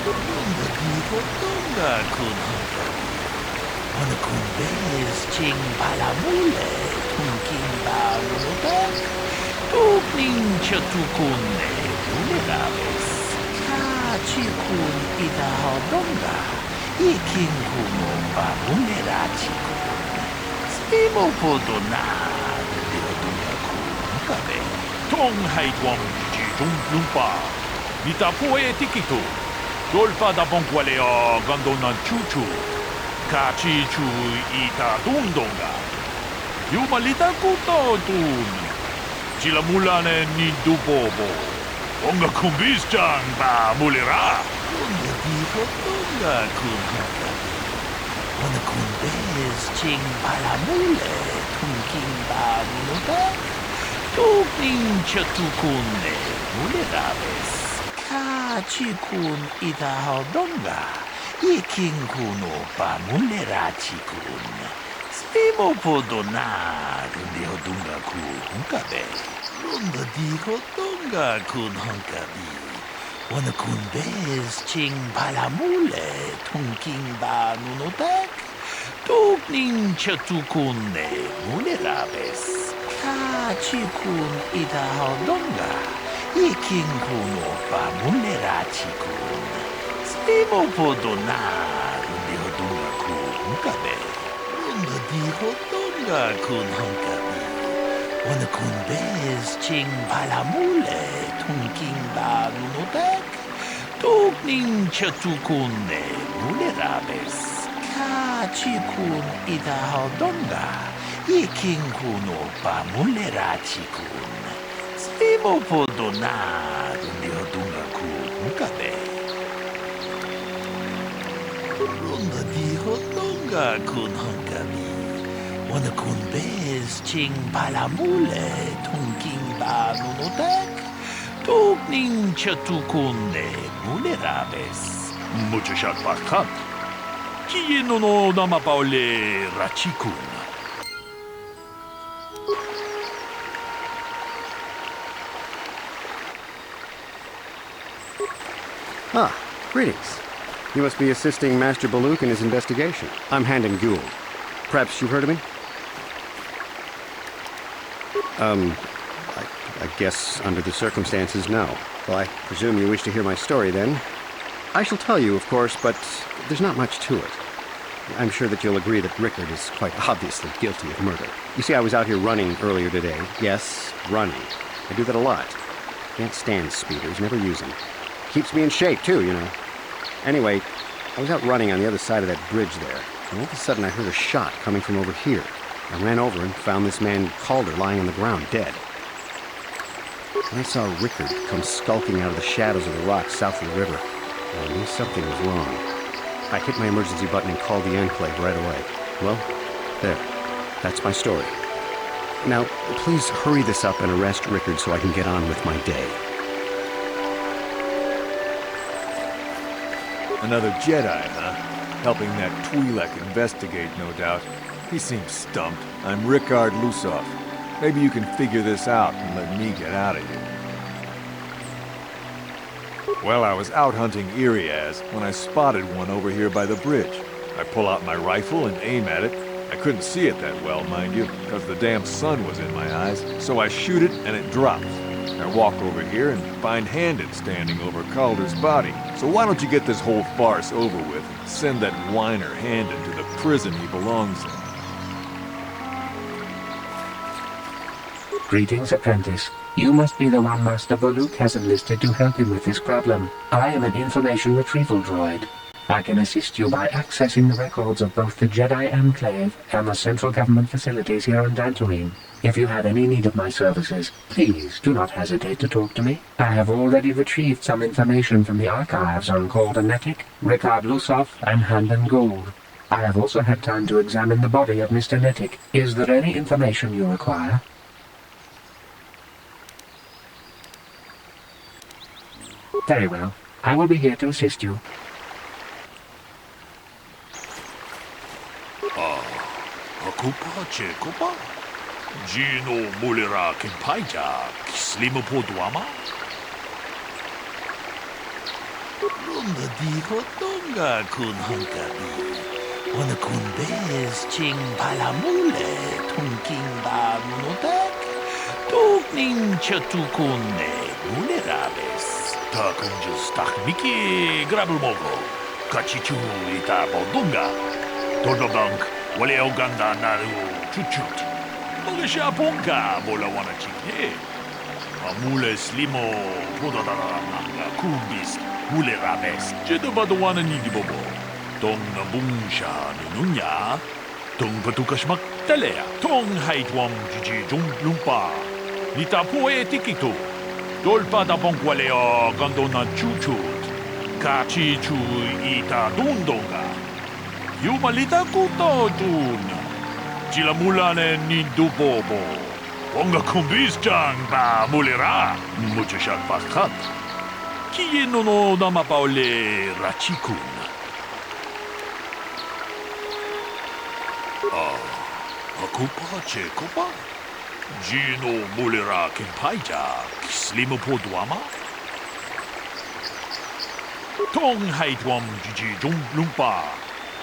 Dunga diho dunga kunhanga. Wana kun bes ching palamule tungking bagunotek. Tugning chatukunne muleraves. Kachikun idahadonga. Iking kuno bamulerachikun. Stimo podona deodunga kunkabe. Tong haitwam jijung lumpa. Nitapoe tikitu. Dolpa da bonkwaleo gandonan chuchu. Kachichu ita dundonga. Yumalita kuto tun. Chilamulane ni dubobo. Onga kumbis chan ba mulera. Onga diho onga kunhaka. Ona kumbes ching palamule tungking ba munuta. Tugning chatukunne muleraves. Kachikun ita hodonga. Iking kuno pa mulerachikun. Spimo podona rundiho dunga ku hunkabe. Runda diho dunga kun hunkabi. Wana kun bez ching palamule tungking ba nunotek. Tugning chatukunne mulerabes. Kachikun ita hodonga. Iking kuno pa mulerachikun. Spimo podona rundiho dunga ku hunkabe. Runda diho dunga kun hunkabi. Wana kun bez ching palamule tungking ba nunotek. Tugning chatukunne mulerabes. Kachikun idahadonga. Iking kuno pa mulerachikun. Spimo podona rundiho dunga ku hunkabe. Runda diho dunga kun hunkabi. Wana kun bez ching palamule tungking ba nunotek. Tugning chatukunne mulerabes. Mucho shakbakat. Kieno no namapaole rachikun. Ah, greetings. You must be assisting Master Baluk in his investigation. I'm Handon Gould. Perhaps you've heard of me? I guess under the circumstances, no. Well, I presume you wish to hear my story, then. I shall tell you, of course, but there's not much to it. I'm sure that you'll agree that Rickard is quite obviously guilty of murder. You see, I was out here running earlier today. Yes, running. I do that a lot. Can't stand speeders, never use them. Keeps me in shape, too, you know. Anyway, I was out running on the other side of that bridge there, and all of a sudden I heard a shot coming from over here. I ran over and found this man Calder lying on the ground, dead. I saw Rickard come skulking out of the shadows of the rocks south of the river. I knew something was wrong. I hit my emergency button and called the Enclave right away. Well, there. That's my story. Now, please hurry this up and arrest Rickard so I can get on with my day. Another Jedi, huh? Helping that Twi'lek investigate, no doubt. He seems stumped. I'm Rickard Lusov. Maybe you can figure this out and let me get out of here. Well, I was out hunting Iriaz when I spotted one over here by the bridge. I pull out my rifle and aim at it. I couldn't see it that well, mind you, because the damn sun was in my eyes. So I shoot it and it drops. I walk over here and find Handed standing over Calder's body. So why don't you get this whole farce over with and send that whiner Handed to the prison he belongs in? Greetings, apprentice. You must be the one Master Voluk has enlisted to help him with this problem. I am an information retrieval droid. I can assist you by accessing the records of both the Jedi Enclave and the central government facilities here on Dantooine. If you have any need of my services, please do not hesitate to talk to me. I have already retrieved some information from the archives on Calder Netic, Rickard Lusov, and Handon Gould. I have also had time to examine the body of Mr. Netic. Is there any information you require? Very well. I will be here to assist you. Akupa Chekopa? Gino Mulira Kimpaija, Slimu Poduama? Runda Diho Donga Kun Hunkabi, Wanakun Bez Ching Palamule, Tunking Ba Munotek, Tukning Chatukune, Mulerabes. Takunjus Takmiki Grabulmogo, Kachichu Ita Bodunga, Todobank, Wale Oganda Naru Chuchut, Mogasha Ponka, Bolawana Chikne, Amule Slimo, Podadanga, Kumbis, Mule Rabes, Jedabadwana Nidibobo, Tong Nabungsha Nunya, Tong Patukashmak Telea, Tong Haitwam Jiji Jung Lumpa, Nita Poe Tikito. Dolpa da bonkwaleo gandona chuchut, kachi chu ita dundonga. Yumalita kuto dun, chilamulane nindubobo. Onga kumbis jang ba mulira, muchashak bakat. Kiye no namapaole rachikun. Akupa chekopa? Gino Mulira Kimpaija, Slimu Poduama? Tong Haitwam Jiji Jung Lumpa,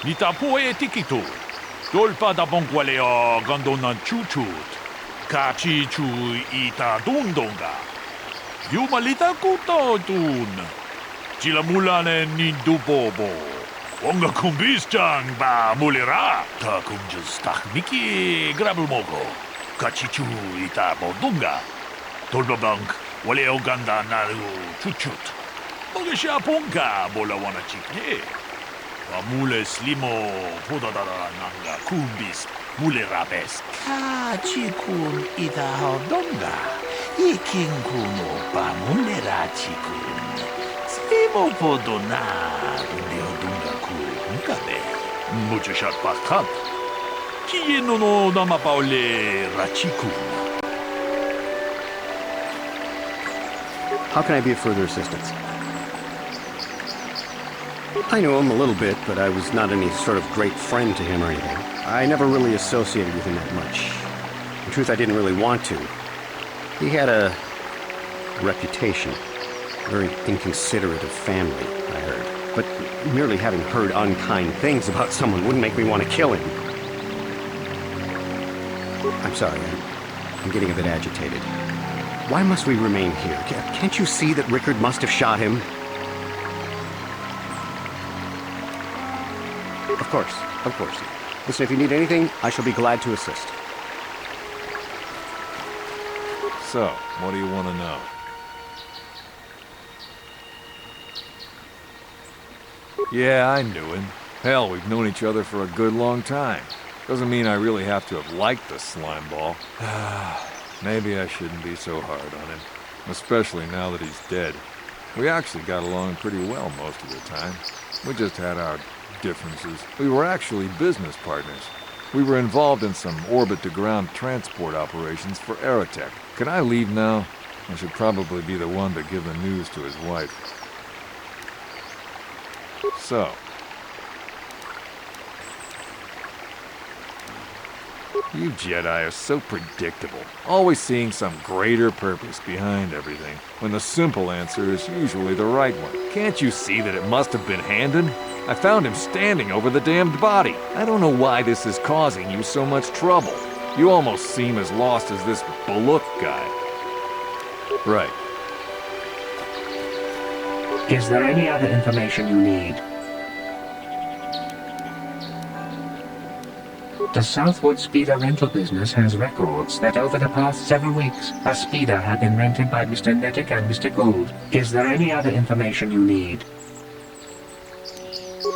Nita Poe Tikito, Dolpa da Bonkwaleo Gandona Chuchut, Kachi Chu Ita Dundonga, Yumalita Kuto Dun, Chilamulane Nindubobo, Onga Kumbis Jang Ba Mulira, Takunjas Takmiki Grabulmogo. Kachichu ita bodunga. Tolbabank, wale oganda naru chuchut. Mogasha ponka bolawana chikne. Amule slimo podadara nanga kumbis mule rabes. Kachikun ita hodonga. Ikinkuno pa mule rachikun. Slimo podona deodunga kunkabe. Mucho shakpakat. Kiye no namapaole Rachikun. How can I be of further assistance? I knew him a little bit, but I was not any sort of great friend to him or anything. I never really associated with him that much. In truth, I didn't really want to. He had a reputation. Very inconsiderate of family, I heard. But merely having heard unkind things about someone wouldn't make me want to kill him. I'm sorry, I'm getting a bit agitated. Why must we remain here? Can't you see that Rickard must have shot him? Of course. Listen, if you need anything, I shall be glad to assist. So, what do you want to know? Yeah, I knew him. Hell, we've known each other for a good long time. Doesn't mean I really have to have liked the slime ball. Maybe I shouldn't be so hard on him, especially now that he's dead. We actually got along pretty well most of the time. We just had our differences. We were actually business partners. We were involved in some orbit-to-ground transport operations for Aerotech. Can I leave now? I should probably be the one to give the news to his wife. So. You Jedi are so predictable, always seeing some greater purpose behind everything, when the simple answer is usually the right one. Can't you see that it must have been Handon? I found him standing over the damned body. I don't know why this is causing you so much trouble. You almost seem as lost as this Baluk guy. Right. Is there any other information you need? The Southwood Speeder rental business has records that over the past several weeks, a speeder had been rented by Mr. Nettic and Mr. Gould. Is there any other information you need?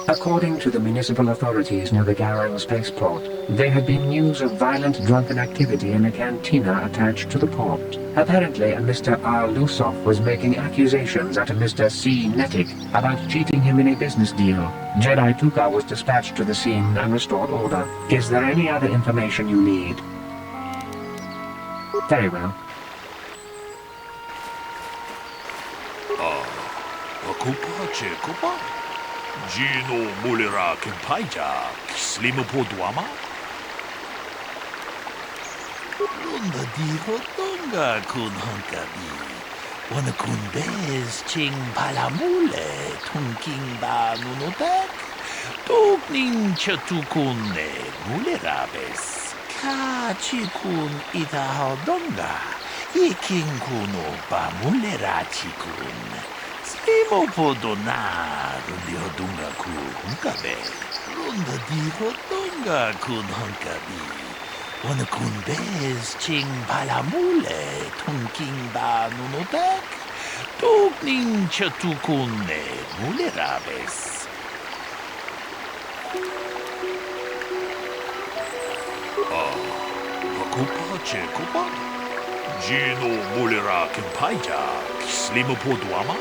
According to the municipal authorities near the Garrow spaceport, there had been news of violent drunken activity in a cantina attached to the port. Apparently, a Mr. R. Lusoff was making accusations at a Mr. C. Nettic about cheating him in a business deal. Jedi Tuka was dispatched to the scene and restored order. Is there any other information you need? Very well. Gino Mulera Kempaija, Slimu Poduama? Lunda diho donga kun hankabi. Wana kun bez ching palamule, tunking ba nunotek. Tukning chatukune mulerabes. Ka chikun ita donga. Iking kuno ba mulera chikun. Slimo podona, rundi hodunga ku hunkabe. Runda di hodunga kun hunkabi. Wana kun bez ching palamule, tunking ba nunotek. Tukning chatukune mulerabes. Kupa che kupa. Gino mulera kempaija, slimo poduama.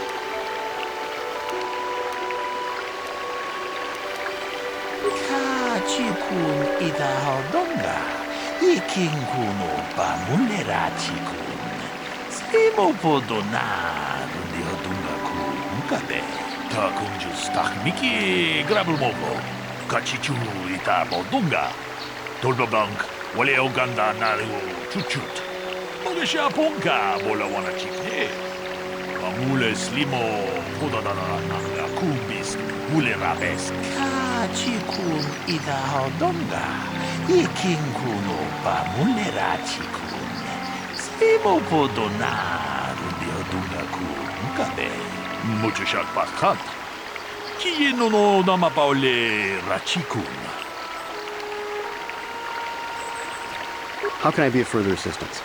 Chikun ida hodonga, iking kuno ba mulera chikun. Slimo podona, rundi hodunga ku unkabe. Ta kunjus takmiki grabulmovo. Kachichu ita bodunga. Tolbabank, wale oganda naru chuchut. Magasha ponka bola wana chikne. Mamule slimo podadana nanga kubis mulera bes. Chikun ida hodonga, iking kuno ba mulera chikun. Slimo podona, rundi hodunga ku unkabe. Mucho shak pakat. Kie no nama paole rachikun. How can I be of further assistance?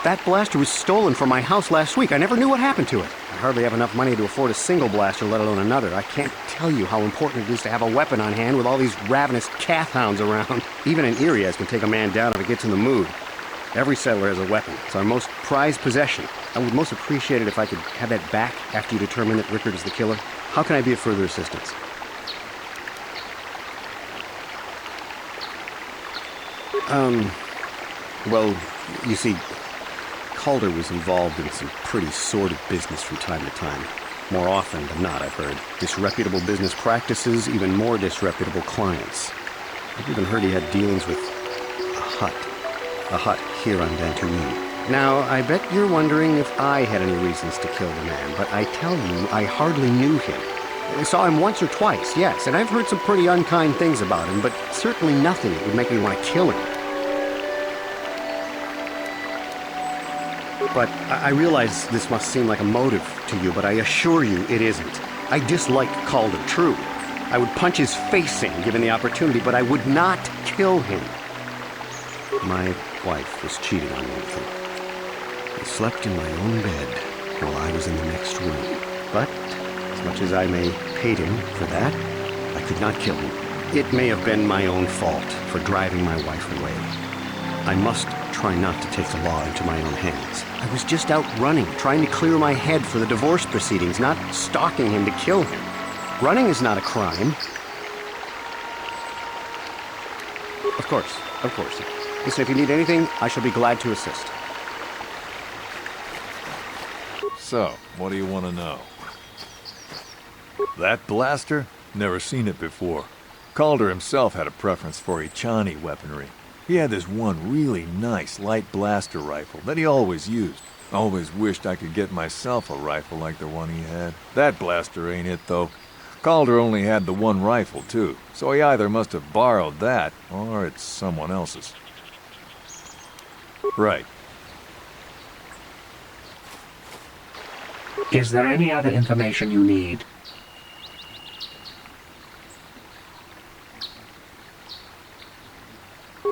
That blaster was stolen from my house last week. I never knew what happened to it. I hardly have enough money to afford a single blaster, let alone another. I can't tell you how important it is to have a weapon on hand with all these ravenous cath hounds around. Even an Irias can take a man down if it gets in the mood. Every settler has a weapon. It's our most prized possession. I would most appreciate it if I could have that back after you determine that Rickard is the killer. How can I be of further assistance? Well, you see, Calder was involved in some pretty sordid business from time to time. More often than not, I've heard. Disreputable business practices, even more disreputable clients. I've even heard he had dealings with a hut here on Dantooine. Now, I bet you're wondering if I had any reasons to kill the man, but I tell you, I hardly knew him. I saw him once or twice, yes, and I've heard some pretty unkind things about him, but certainly nothing that would make me want to kill him. But I realize this must seem like a motive to you, but I assure you it isn't. I dislike Calder, true. I would punch his face in, given the opportunity, but I would not kill him. My wife was cheating on me with him. He slept in my own bed while I was in the next room. But, as much as I may hate him for that, I could not kill him. It may have been my own fault for driving my wife away. I must try not to take the law into my own hands. I was just out running, trying to clear my head for the divorce proceedings, not stalking him to kill him. Running is not a crime. Of course, of course. Listen, if you need anything, I shall be glad to assist. So, what do you want to know? That blaster? Never seen it before. Calder himself had a preference for Echani weaponry. He had this one really nice light blaster rifle that he always used. Always wished I could get myself a rifle like the one he had. That blaster ain't it, though. Calder only had the one rifle, too, so he either must have borrowed that, or it's someone else's. Right. Is there any other information you need?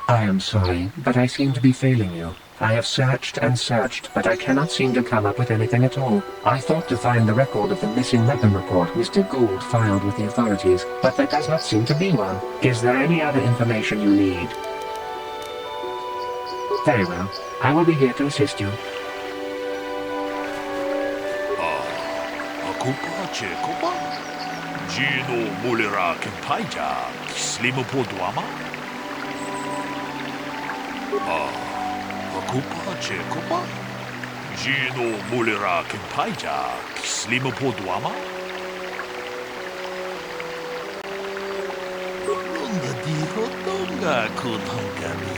I am sorry, but I seem to be failing you. I have searched and searched, but I cannot seem to come up with anything at all. I thought to find the record of the missing weapon report Mr. Gould filed with the authorities, but there does not seem to be one. Is there any other information you need? Very well. I will be here to assist you. Akupa Chekopa? Gino Mulera Kempaija, Slimopoduama? Akupa Chekopa? Gino Mulera Kempaija, Slimopoduama? Runda diho tonga kunhankami.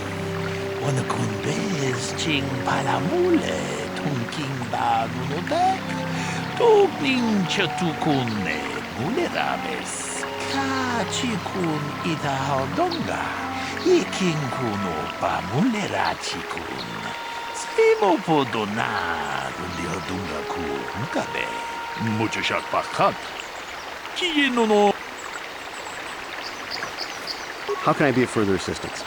Wana kunbez ching palamule, tunking ba nunodek. Tugning chatukune mulerames. Kachikun idahaldonga. Iking kuno pa mulerachikun. Simopodona rundihodunga kunkabe. Muchashak pakat. Kienono. How can I be of further assistance?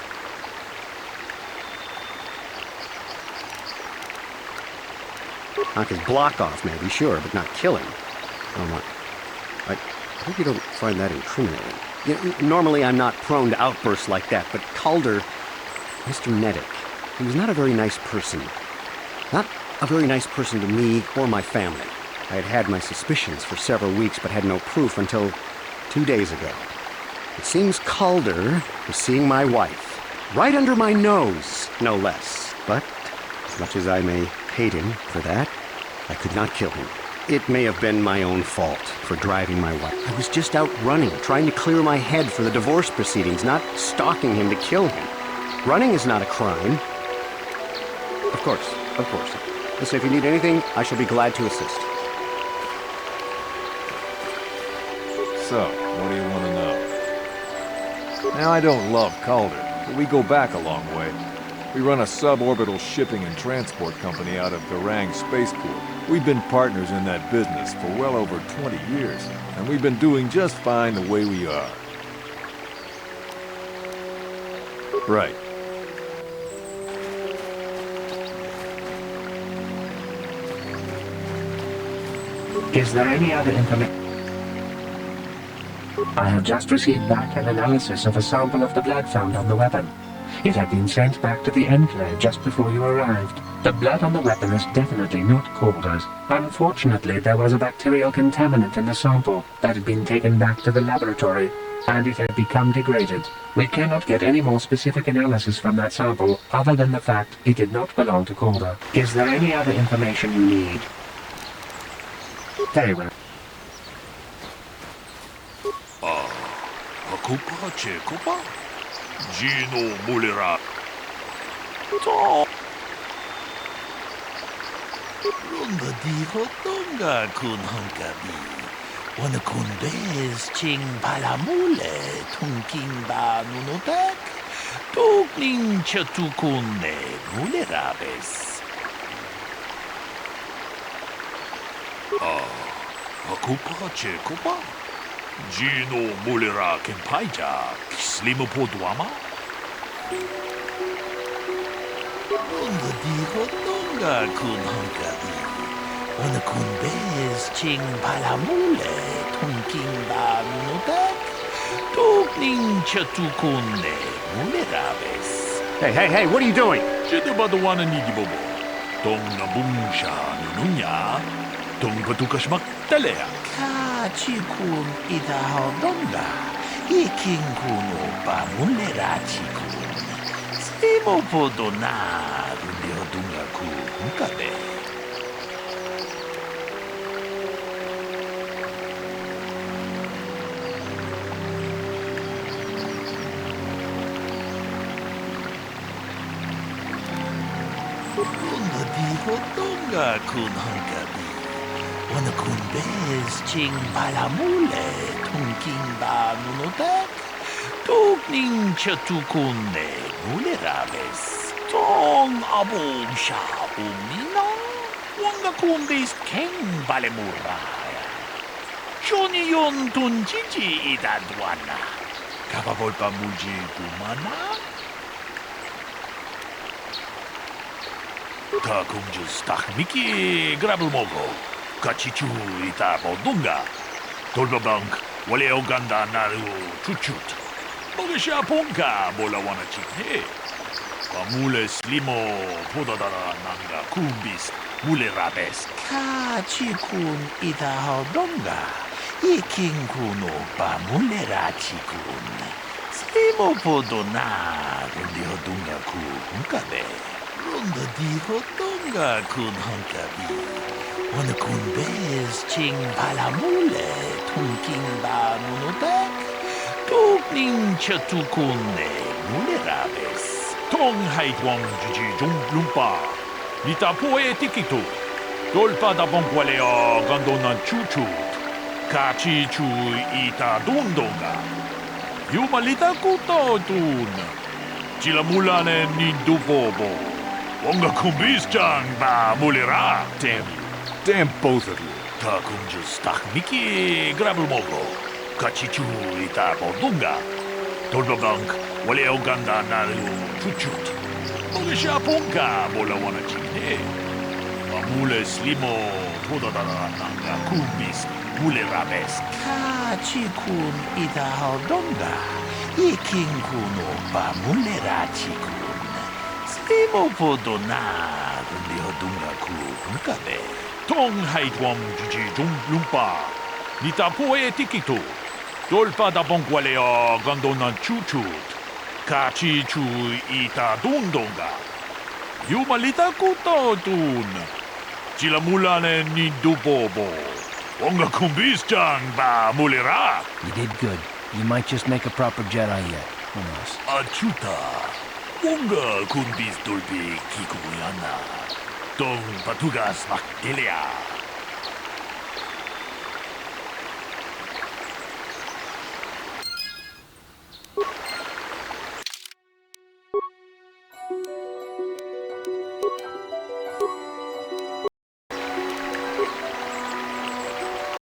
Knock his block off, maybe, sure, but not kill him. I hope you don't find that incriminating. You know, normally I'm not prone to outbursts like that, but Calder, Mr. Nedick, he was not a very nice person. Not a very nice person to me or my family. I had had my suspicions for several weeks, but had no proof until 2 days ago. It seems Calder was seeing my wife, right under my nose, no less. But, as much as I may hate him for that, I could not kill him. It may have been my own fault for driving my wife. I was just out running, trying to clear my head for the divorce proceedings, not stalking him to kill him. Running is not a crime. Of course, of course. Listen, if you need anything, I shall be glad to assist. So, what do you want to know? Now, I don't love Calder, but we go back a long way. We run a suborbital shipping and transport company out of Garang Spaceport. We've been partners in that business for well over 20 years, and we've been doing just fine the way we are. Right. Is there any other information? I have just received back an analysis of a sample of the blood found on the weapon. It had been sent back to the Enclave just before you arrived. The blood on the weapon is definitely not Calder's. Unfortunately, there was a bacterial contaminant in the sample that had been taken back to the laboratory, and it had become degraded. We cannot get any more specific analysis from that sample other than the fact it did not belong to Calder. Is there any other information you need? Very well. Akupa Chekopa? Gino Mulera. To. Runda diho tonga kunhankabi. Wana kunbez ching palamule tunking ba nunodek. Tugning chatukune mulerabes. Akupa Chekopa? Gino Mulera Kempaija, Slimopoduama? Runda diho tonga kunhankabi. Wana kunbez ching palamule tunking ba nunodek. Tukning chatukune mulerabes. Hey, what are you doing? Jedebadawana nidibobo. Tong nabungsha nununya. Tong patukas maktalea. Kachikun idahaldonga. Iking kuno pa mulerachikun. Simo podona rundihodunga ku hunkabe. Dihodonga kun hunkabi. Wana kun bez ching balamule tungking ba nunotek. Tukning chatukune mulerabes. Tong abum sha uminang. Wanga kun bez keng balemuraya. Shoni yon tunjiji idadwana. Kapabol pa muji kumana. Takunjus takmiki grabulmogo. Kachichu ita bodunga. Tolbabank wale oganda naru chuchut. Bogesha ponka bola wana chikne. Pamule slimo podadara nanga kumbis mule rabes. Kachikun ita hodonga. Iking kuno pamule rachikun. Slimo podona rundi hodunga ku hunkabe. Runda dihodonga kun hunkabi. Wana kun bez ching palamule tungking ba nunotek. Tukning chatukune mulerabes. Tong haitwang jiji jumplumpa. Nita poe tikitu. Dolpa da bonkwalea gandonan chuchut. Kachi chu ita dundonga. Yumalita kuto tun. Chilamulane ni dubobo. Onga kumbis chang ba mulera. Damn both of you. Takunjus takmiki grabulmogo. Kachichu ita bodunga. Tolbabank wale oganda naru chuchut. Bogesha ponka bola wana chikne. Mamule slimo podadara nanga kumbis mule rabes. Kachikun ita hodonga. Iking kuno pa mule rachikun. Slimo podona rundi hodunga ku hunkabe. Tong haitwam jiji jumplumpa. Nita poe tikitu. Dolpa da bonkwalea gandonan chuchut. Kachi chu ita dundonga. Yumalita kuto tun. Chilamulane ni dubobo. Onga kumbis chang ba mulera. You did good. You might just make a proper Jedi yet. Who knows? Achuta. Onga kumbis dolpi kikuyana. Tong patugas maktelea.